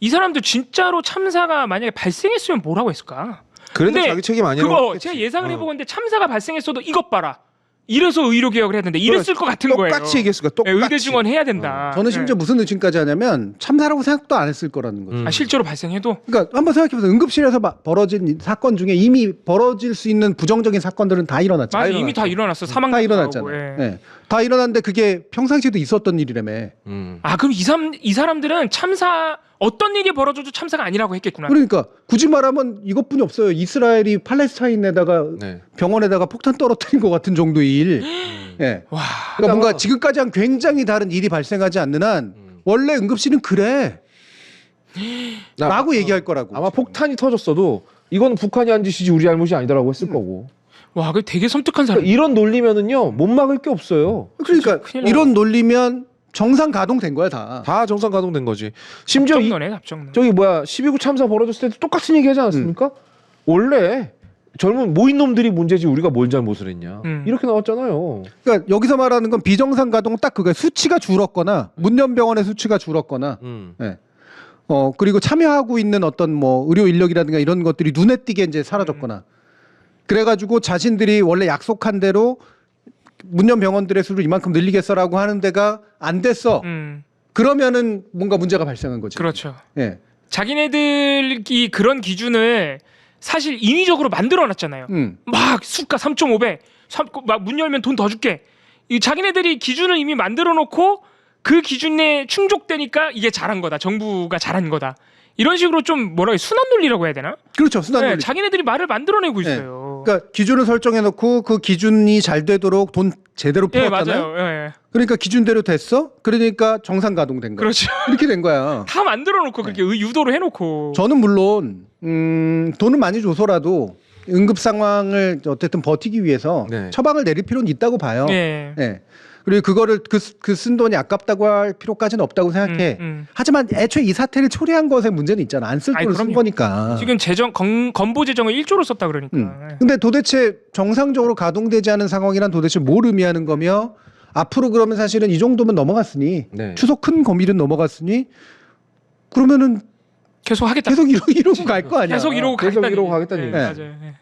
이 사람들 진짜로 참사가 만약에 발생했으면 뭐라고 했을까? 그래도 근데 자기 책임 아니라고. 그거 했겠지. 제가 예상을 해보건데 참사가 발생했어도 이것 봐라. 이래서 의료 개혁을 해야 된다. 이랬을 것 같은 거예요. 똑같이 얘기했을 거야. 똑같이. 의대 증원 해야 된다. 저는 심지어 무슨 의심까지 하냐면 참사라고 생각도 안 했을 거라는 거죠. 실제로 발생해도 그러니까 한번 생각해보세요. 응급실에서 벌어진 사건 중에 이미 벌어질 수 있는 부정적인 사건들은 다 일어났잖아요. 맞아 이미 다 일어났어. 사망 다 일어났잖아요. 예. 다 일어났는데 그게 평상시에도 있었던 일이라며. 그럼 이 사람들은 참사 어떤 일이 벌어져도 참사가 아니라고 했겠구나. 그러니까 굳이 말하면 이것뿐이 없어요. 이스라엘이 팔레스타인에다가 네. 병원에다가 폭탄 떨어뜨린 것 같은 정도의 일. 예. 와. 그러니까 뭔가 지금까지랑 굉장히 다른 일이 발생하지 않는 한 원래 응급실은 그래. 라고 얘기할 거라고. 아마 폭탄이 터졌어도 이건 북한이 한 짓이지 우리 잘못이 아니다라고 했을 거고. 와, 그 되게 섬뜩한 사람. 그러니까 이런 논리면은요 못 막을 게 없어요. 그러니까 큰일 이런 논리면 정상 가동된 거야 다. 다 정상 가동된 거지. 심지어 답정너네. 저기 뭐야 12구 참사 벌어졌을 때도 똑같은 얘기 하지 않았습니까? 원래 젊은 모인 놈들이 문제지 우리가 뭘 잘못을 했냐. 이렇게 나왔잖아요. 그러니까 여기서 말하는 건 비정상 가동 딱 그거야. 수치가 줄었거나 문현병원의 수치가 줄었거나 예. 그리고 참여하고 있는 어떤 뭐 의료 인력이라든가 이런 것들이 눈에 띄게 이제 사라졌거나 그래가지고 자신들이 원래 약속한 대로 문현병원들의 수를 이만큼 늘리겠어라고 하는 데가 안 됐어. 그러면은 뭔가 문제가 발생한 거지. 그렇죠. 예. 자기네들이 그런 기준을 사실 인위적으로 만들어놨잖아요. 음. 막 수가 3.5배, 막 문 열면 돈 더 줄게. 이 자기네들이 기준을 이미 만들어놓고 그 기준에 충족되니까 이게 잘한 거다. 정부가 잘한 거다. 이런 식으로 좀 뭐라 해 순환 논리라고 해야 되나? 그렇죠. 순환 네, 논리. 자기네들이 말을 만들어내고 네. 있어요. 그러니까 기준을 설정해놓고 그 기준이 잘 되도록 돈 제대로 예, 풀었잖아요. 맞아요. 예. 그러니까 기준대로 됐어. 그러니까 정상 가동된 거야. 그렇죠. 이렇게 된 거야. 다 만들어놓고 그렇게 유도를 해놓고. 저는 물론 돈은 많이 줘서라도 응급 상황을 어쨌든 버티기 위해서 네. 처방을 내릴 필요는 있다고 봐요. 예. 네. 그리고 그거를 그 쓴 돈이 아깝다고 할 필요까지는 없다고 생각해. 하지만 애초에 이 사태를 초래한 것에 문제는 있잖아. 안 쓸 아이, 돈을 쓴 그럼요. 거니까. 지금 건보 재정을 1조로 썼다 그러니까. 예. 근데 도대체 정상적으로 가동되지 않은 상황이란 도대체 뭘 의미하는 거며 앞으로 그러면 사실은 이 정도면 넘어갔으니 네. 추석 큰 거밀은 넘어갔으니 그러면은 계속 하겠다. 계속 이러고 갈 거 아니야. 계속 이러고 계속 가겠다는 이러고 얘기. 가겠다는 예, 얘기. 맞아요. 예.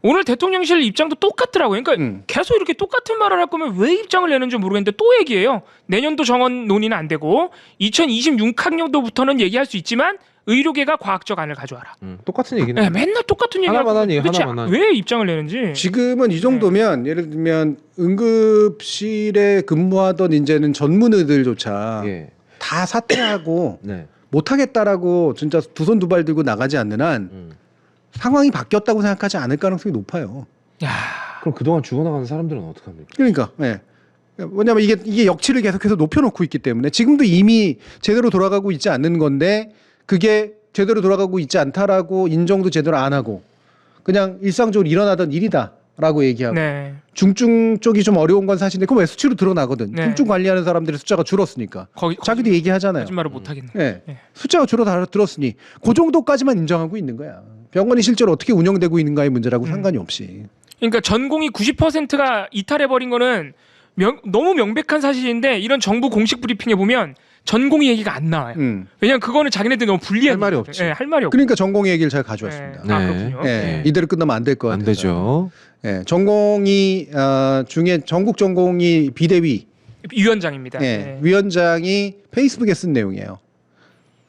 오늘 대통령실 입장도 똑같더라고요. 그러니까 계속 이렇게 똑같은 말을 할 거면 왜 입장을 내는지 모르겠는데 또 얘기해요. 내년도 정원 논의는 안 되고 2026학년도부터는 얘기할 수 있지만 의료계가 과학적 안을 가져와라. 똑같은 얘기는. 네, 맨날 똑같은 얘기 하나만 하니, 도대체 하나만 왜 입장을 내는지. 지금은 이 정도면 예를 들면 응급실에 근무하던 이제는 전문의들조차 예. 다 사퇴하고 네. 못하겠다라고 진짜 두 손 두 발 들고 나가지 않는 한 상황이 바뀌었다고 생각하지 않을 가능성이 높아요. 야, 그럼 그동안 죽어나가는 사람들은 어떡합니까? 그러니까 예. 왜냐하면 이게 역치를 계속해서 높여놓고 있기 때문에 지금도 이미 제대로 돌아가고 있지 않는 건데 그게 제대로 돌아가고 있지 않다라고 인정도 제대로 안 하고 그냥 일상적으로 일어나던 일이다라고 얘기하고 네. 중증 쪽이 좀 어려운 건 사실인데 그거 왜 수치로 드러나거든. 네. 중증 관리하는 사람들의 숫자가 줄었으니까. 자기도 얘기하잖아요. 거짓말을 못 하겠네. 예. 네. 숫자가 줄어들었으니 그 정도까지만 인정하고 있는 거야. 병원이 실제로 어떻게 운영되고 있는가의 문제라고 상관이 없이. 그러니까 전공이 90%가 이탈해 버린 거는 너무 명백한 사실인데 이런 정부 공식 브리핑에 보면 전공의 얘기가 안 나와요. 왜냐면 그거는 자기네들이 너무 불리한 할 말이 거거든요. 없지. 예, 할 말이 없고. 그러니까 전공의 얘기를 잘 가져왔습니다. 네. 아, 그렇군요. 예. 예. 이대로 끝나면 안 될 것 같아요. 안 되죠. 예. 전공이 중에 전국 전공이 비대위 위원장입니다. 예. 예. 위원장이 페이스북에 쓴 내용이에요.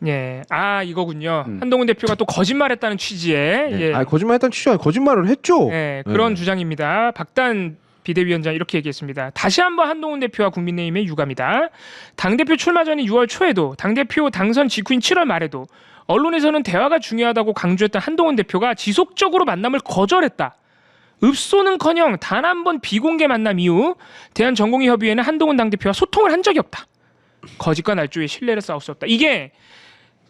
예. 아, 이거군요. 한동훈 대표가 또 거짓말했다는 취지의 네. 예. 아니, 거짓말했던 취지 아니 거짓말을 했죠. 예, 그런 네. 주장입니다. 박단 비대위원장 이렇게 얘기했습니다. 다시 한번 한동훈 대표와 국민의힘의 유감이다. 당대표 출마 전인 6월 초에도 당대표 당선 직후인 7월 말에도 언론에서는 대화가 중요하다고 강조했던 한동훈 대표가 지속적으로 만남을 거절했다. 읍소는커녕 단 한 번 비공개 만남 이후 대한전공의협의회는 한동훈 당대표와 소통을 한 적이 없다. 거짓과 날조의 신뢰를 쌓을 수 없다. 이게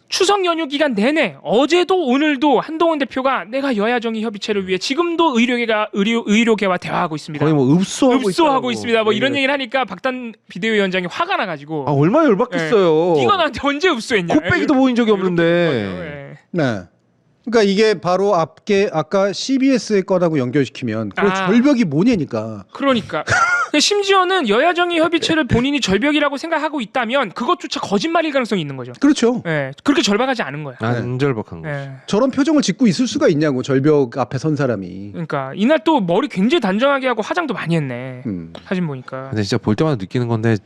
추석 연휴 기간 내내 어제도 오늘도 한동훈 대표가 내가 여야정의 협의체를 위해 지금도 의료계와 대화하고 있습니다. 거의 뭐 읍소하고 읍소하고 있습니다. 뭐 이런 네. 얘기를 하니까 박단 비대위원장이 화가 나가지고 아 얼마나 열받겠어요. 네가 나한테 언제 읍소했냐? 코빼기도 보인 적이 이렇게 없는데. 된 거죠. 예. 네. 그러니까 이게 바로 아까 CBS의 거라고 연결시키면 그 아. 절벽이 뭐냐니까. 그러니까 심지어는 여야정의 협의체를 본인이 절벽이라고 생각하고 있다면 그것조차 거짓말일 가능성이 있는 거죠. 그렇죠. 예, 그렇게 절박하지 않은 거야. 안 절박한 거. 예. 저런 표정을 짓고 있을 수가 있냐고 절벽 앞에 선 사람이. 그러니까 이날 또 머리 굉장히 단정하게 하고 화장도 많이 했네. 사진 보니까. 근데 진짜 볼 때마다 느끼는 건데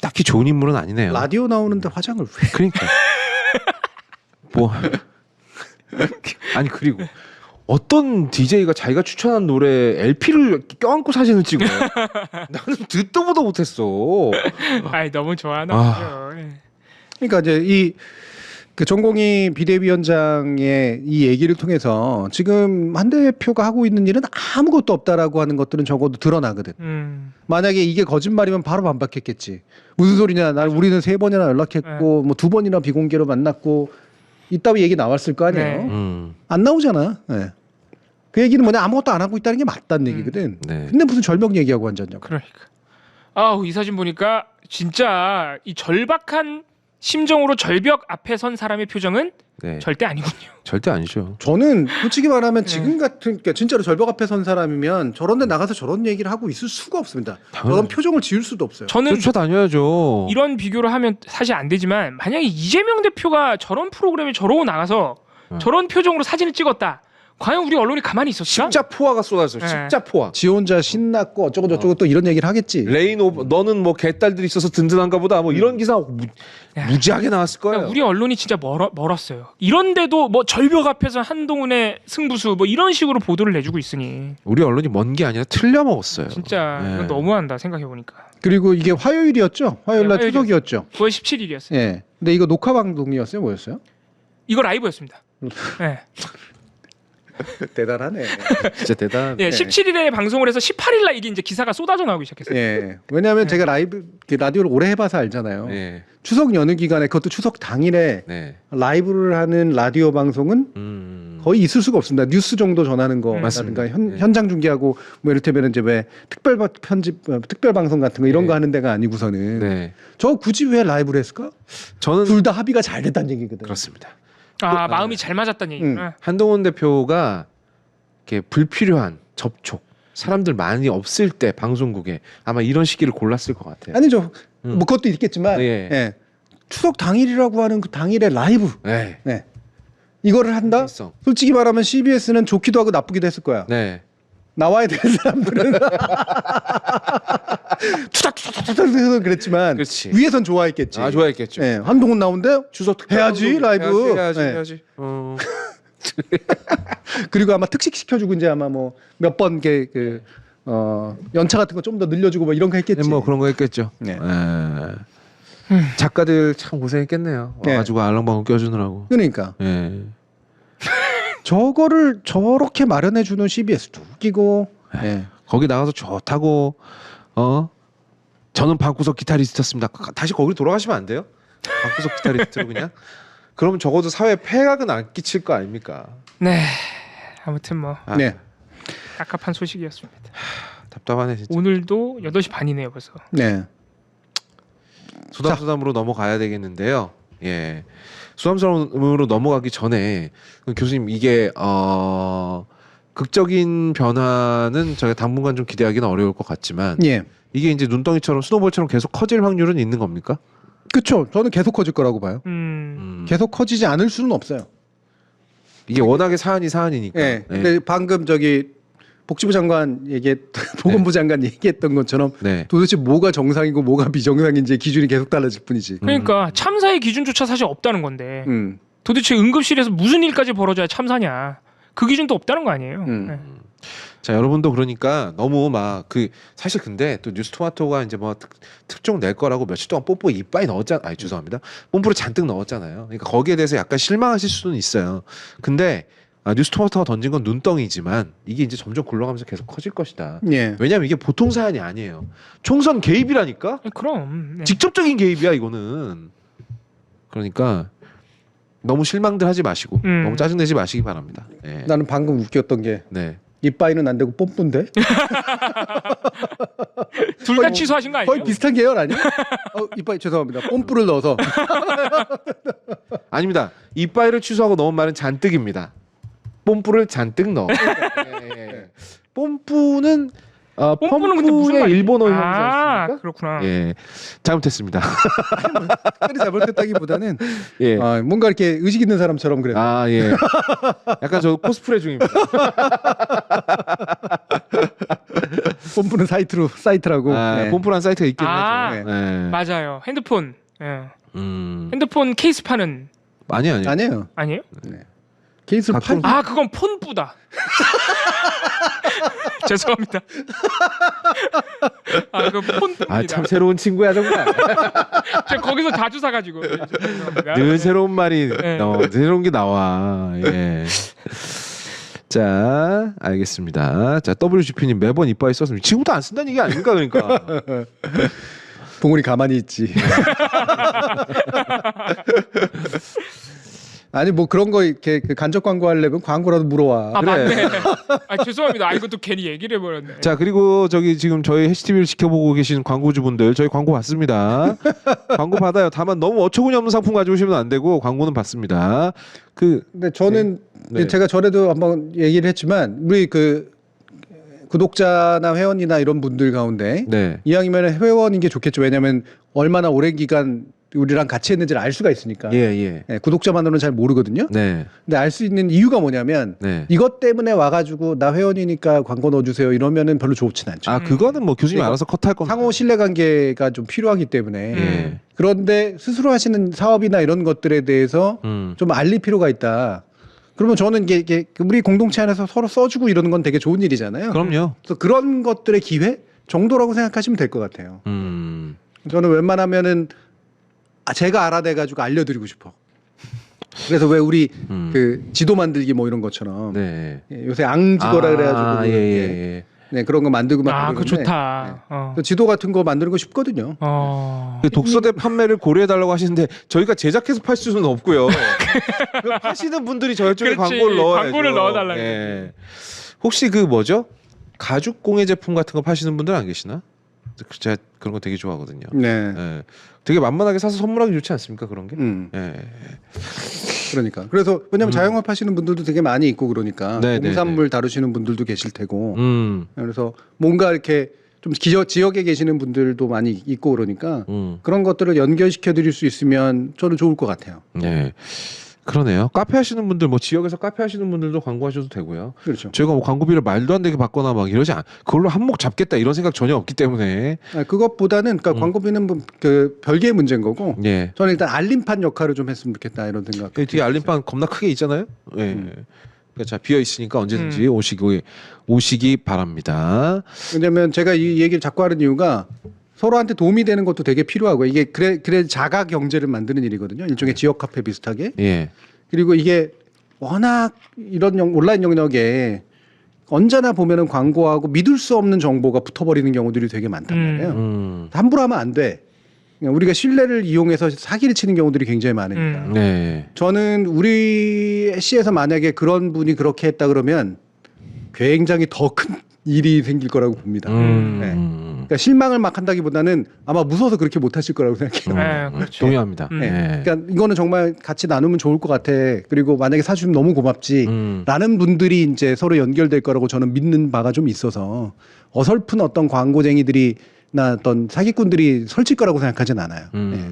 딱히 좋은 인물은 아니네요. 라디오 나오는데 화장을 왜? 그러니까 뭐 아니 그리고 어떤 DJ가 자기가 추천한 노래 LP를 껴안고 사진을 찍어요. 나는 듣도 보도 못했어. 아이 너무 좋아하나 아. 보죠. 예. 그러니까 이제 그 전공의 비대위원장의 이 얘기를 통해서 지금 한 대표가 하고 있는 일은 아무것도 없다라고 하는 것들은 적어도 드러나거든. 만약에 이게 거짓말이면 바로 반박했겠지. 무슨 소리냐? 우리는 3번이나 연락했고 뭐 2번이나 비공개로 만났고 이따위 얘기 나왔을 거 아니에요. 네. 안 나오잖아. 네. 그 얘기는 뭐냐? 아무것도 안 하고 있다는 게 맞다는 얘기거든. 네. 근데 무슨 절벽 얘기하고 앉았냐고. 그러니까. 아우 이 사진 보니까 진짜 이 절박한 심정으로 절벽 앞에 선 사람의 표정은 네. 절대 아니군요. 절대 아니죠. 저는 솔직히 말하면 지금 같은 그러니까 진짜로 절벽 앞에 선 사람이면 저런 데 나가서 저런 얘기를 하고 있을 수가 없습니다. 저런 표정을 지을 수도 없어요. 저는 쫓아다녀야죠. 이런 비교를 하면 사실 안 되지만 만약에 이재명 대표가 저런 프로그램에 저러고 나가서 저런 표정으로 사진을 찍었다. 과연 우리 언론이 가만히 있었을까? 십자 포화가 쏟아졌어요. 네. 십자 포화. 지 혼자 신났고 어쩌고 저쩌고 또 이런 얘기를 하겠지. 레인 오브 너는 뭐 개딸들이 있어서 든든한가 보다 뭐 이런 기사 무지하게 나왔을 거예요. 그러니까 우리 언론이 진짜 멀었어요. 이런데도 뭐 절벽 앞에서 한동훈의 승부수 뭐 이런 식으로 보도를 내주고 있으니 우리 언론이 먼 게 아니라 틀려 먹었어요. 진짜 네. 이건 너무한다 생각해 보니까. 그리고 이게 화요일이었죠. 화요일 날 네, 화요일이었어요. 추석이었죠. 9월 17일이었어요. 예. 근데 이거 녹화 방송이었어요, 뭐였어요? 이거 라이브였습니다. 네. 대단하네. 진짜 대단. 예, 17일에 방송을 해서 18일 날 이게 이제 기사가 쏟아져 나오기 시작했어요. 예. 왜냐하면 제가 라디오를 오래 해봐서 알잖아요. 네. 추석 연휴 기간에 그것도 추석 당일에 네. 라이브를 하는 라디오 방송은 거의 있을 수가 없습니다. 뉴스 정도 전하는 거라든가 맞습니다. 네. 현장 중계하고 뭐 이를테면 이제 왜 특별 방송 같은 거 이런 네. 거 하는 데가 아니고서는 네. 저 굳이 왜 라이브를 했을까? 저는 둘 다 합의가 잘 됐다는 얘기거든. 그렇습니다. 아, 마음이 잘 맞았다는 얘기구나. 한동훈 대표가 이렇게 불필요한 접촉, 사람들 많이 없을 때 방송국에 아마 이런 시기를 골랐을 것 같아요. 아니죠. 뭐 그것도 있겠지만 예. 예. 추석 당일이라고 하는 그 당일에 라이브 네. 네. 이거를 한다? 있어. 솔직히 말하면 CBS는 좋기도 하고 나쁘기도 했을 거야. 네. 나와야 될 사람들은 투닥투닥투닥 해서 그랬지만 그렇지. 위에선 좋아했겠지. 아 좋아했겠죠. 예, 한동훈 나온대 추석 특별 해야지, 방송 라이브. 해야지. 네. 해야지. 그리고 아마 특식 시켜주고 이제 아마 뭐 몇 번 그 연차 같은 거 좀 더 늘려주고 뭐 이런 거 했겠지. 네, 뭐 그런 거 했겠죠. 네. 작가들 참 고생했겠네요. 네. 와가지고 알랑방울 껴주느라고. 그러니까 예. 저거를 저렇게 마련해 주는 CBS도 웃기고. 예. 거기 나가서 좋다고 저는 방구석 기타리스트였습니다. 다시 거기로 돌아가시면 안 돼요? 방구석 기타리스트로 그냥. 그러면 적어도 사회 폐각은 안 끼칠 거 아닙니까? 네. 아무튼 뭐 아, 네. 깝깝한 소식이었습니다. 답답하네 진짜. 오늘도 8시 반이네요, 벌써. 네. 수담수담으로 넘어가야 되겠는데요. 예. 수담수담으로 넘어가기 전에 교수님 이게 극적인 변화는 저희가 당분간 좀 기대하기는 어려울 것 같지만 예. 이게 이제 눈덩이처럼 스노볼처럼 계속 커질 확률은 있는 겁니까? 그렇죠. 저는 계속 커질 거라고 봐요. 계속 커지지 않을 수는 없어요. 이게 워낙에 사안이니까. 예. 근데 방금 저기 복지부 장관 보건부 장관 얘기했던 것처럼 네. 도대체 뭐가 정상이고 뭐가 비정상인지 기준이 계속 달라질 뿐이지. 그러니까 참사의 기준조차 사실 없다는 건데 도대체 응급실에서 무슨 일까지 벌어져야 참사냐? 그 기준도 없다는 거 아니에요? 네. 자 여러분도 그러니까 너무 막 사실 근데 또 뉴스토마토가 이제 뭐 특종 낼 거라고 며칠 동안 뽀뽀 이빠이 넣었잖아. 아니 죄송합니다. 뽐뿌를 잔뜩 넣었잖아요. 그러니까 거기에 대해서 약간 실망하실 수는 있어요. 근데 뉴스토마토가 던진 건 눈덩이지만 이게 이제 점점 굴러가면서 계속 커질 것이다. 예. 왜냐하면 이게 보통 사안이 아니에요. 총선 개입이라니까. 그럼 네. 직접적인 개입이야 이거는. 그러니까 너무 실망들 하지 마시고 너무 짜증내지 마시기 바랍니다. 네. 나는 방금 웃겼던 게 네. 이빠이는 안 되고 뽐뿌인데 둘 다 취소하신 거 아니에요? 거의 비슷한 계열 아니야? 이빠이 죄송합니다. 뽐뿌를 넣어서 아닙니다. 이빠이를 취소하고 넣은 말은 잔뜩입니다. 뽐뿌를 잔뜩 넣어. 예. 뽐뿌는 뽐뿌는 근데 무슨 펌프의 말이지? 일본어 형이지 아, 않습니까? 그렇구나. 예, 잘못했습니다. 특별히 잘못했다기보다는 예. 뭔가 이렇게 의식 있는 사람처럼 그래요. 아 예. 약간 저 코스프레 중입니다. 뽐뿌는 사이트라고. 네. 뽐뿌란 사이트가 있긴 아, 하죠. 예. 맞아요. 핸드폰. 예. 음. 핸드폰 케이스 파는 아니에요. 아니에요. 아니에요? 케이스를 가끔- 팔. 그건 폰부다. 죄송합니다. 그 폰부입니다. 참 새로운 친구야 정말. 저 거기서 자주 사가지고. 죄송합니다. 늘 새로운 말이 네. 새로운 게 나와. 예. 자, 알겠습니다. 자, WGP님 매번 이빠이 썼으면 지금부터 안 쓴다는 얘기 아닙니까? 그러니까. 봉우리 가만히 있지. 아니 뭐 그런 거 이렇게 간접 광고 하려면 광고라도 물어와. 맞네. 죄송합니다. 이것도 괜히 얘기를 해버렸네. 자, 그리고 저기 지금 저희 해시TV를 지켜보고 계신 광고주분들 저희 광고 받습니다. 광고 받아요. 다만 너무 어처구니 없는 상품 가져오시면 안 되고 광고는 받습니다. 근데 저는 네. 제가 전에도 한번 얘기를 했지만 우리 구독자나 회원이나 이런 분들 가운데 네. 이왕이면 회원인 게 좋겠죠. 왜냐하면 얼마나 오랜 기간 우리랑 같이 했는지를 알 수가 있으니까. 예, 예. 예, 구독자만으로는 잘 모르거든요. 네. 근데 알 수 있는 이유가 뭐냐면 네. 이것 때문에 와가지고 나 회원이니까 광고 넣어주세요 이러면은 별로 좋진 않죠. 아, 그거는 뭐 교수님이 그러니까 알아서 컷할 겁니다. 상호 신뢰관계가 좀 필요하기 때문에 예. 그런데 스스로 하시는 사업이나 이런 것들에 대해서 좀 알릴 필요가 있다. 그러면 저는 이게 우리 공동체 안에서 서로 써주고 이러는 건 되게 좋은 일이잖아요. 그럼요. 그래서 그런 것들의 기회 정도라고 생각하시면 될 것 같아요. 저는 웬만하면은 제가 알아내가지고 알려드리고 싶어. 그래서 왜 우리 그 지도 만들기 뭐 이런 것처럼 네. 예, 요새 앙지거라 그래가지고 예, 예. 네, 그런 거 만들고 막 아, 그거 그러는데 좋다. 그 지도 같은 거 만드는 거 쉽거든요. 그 독서대 판매를 고려해달라고 하시는데 저희가 제작해서 팔 수는 없고요. 그 파시는 분들이 저희 쪽에 그렇지. 광고를 넣어야죠. 광고를 넣어달라고. 예. 혹시 그 뭐죠? 가죽 공예 제품 같은 거 파시는 분들 안 계시나? 제가 그런 거 되게 좋아하거든요. 네. 예. 되게 만만하게 사서 선물하기 좋지 않습니까? 그런 게? 예. 그러니까 그래서 왜냐면 자영업 하시는 분들도 되게 많이 있고 그러니까 네, 농산물 다루시는 분들도 계실 테고 그래서 뭔가 이렇게 좀 지역에 계시는 분들도 많이 있고 그러니까 그런 것들을 연결시켜 드릴 수 있으면 저는 좋을 것 같아요. 네. 그러네요. 카페 하시는 분들, 뭐 지역에서 카페 하시는 분들도 광고하셔도 되고요. 그렇죠. 저희가 뭐 광고비를 말도 안 되게 받거나 막 이러지 않. 그걸로 한몫 잡겠다 이런 생각 전혀 없기 때문에. 그것보다는 그러니까 광고비는 뭐 그 별개의 문제인 거고. 예. 저는 일단 알림판 역할을 좀 했으면 좋겠다 이런 생각. 뒤에 알림판 겁나 크게 있잖아요. 예. 그러니까 자 비어 있으니까 언제든지 오시기 바랍니다. 왜냐면 제가 이 얘기를 자꾸 하는 이유가 서로한테 도움이 되는 것도 되게 필요하고 이게 그래 자가 경제를 만드는 일이거든요. 일종의 지역 카페 비슷하게. 예. 그리고 이게 워낙 이런 온라인 영역에 언제나 보면은 광고하고 믿을 수 없는 정보가 붙어버리는 경우들이 되게 많단 말이에요. 함부로 하면 안 돼. 그냥 우리가 신뢰를 이용해서 사기를 치는 경우들이 굉장히 많으니까. 네. 저는 우리 시에서 만약에 그런 분이 그렇게 했다 그러면 굉장히 더 큰 일이 생길 거라고 봅니다. 네. 그러니까 실망을 막 한다기보다는 아마 무서워서 그렇게 못 하실 거라고 생각해요. 네, 그렇지. 동의합니다. 네. 예. 그러니까 이거는 정말 같이 나누면 좋을 것 같아. 그리고 만약에 사주면 너무 고맙지. 라는 분들이 이제 서로 연결될 거라고 저는 믿는 바가 좀 있어서 어설픈 어떤 광고쟁이들이나 어떤 사기꾼들이 설칠 거라고 생각하진 않아요. 네.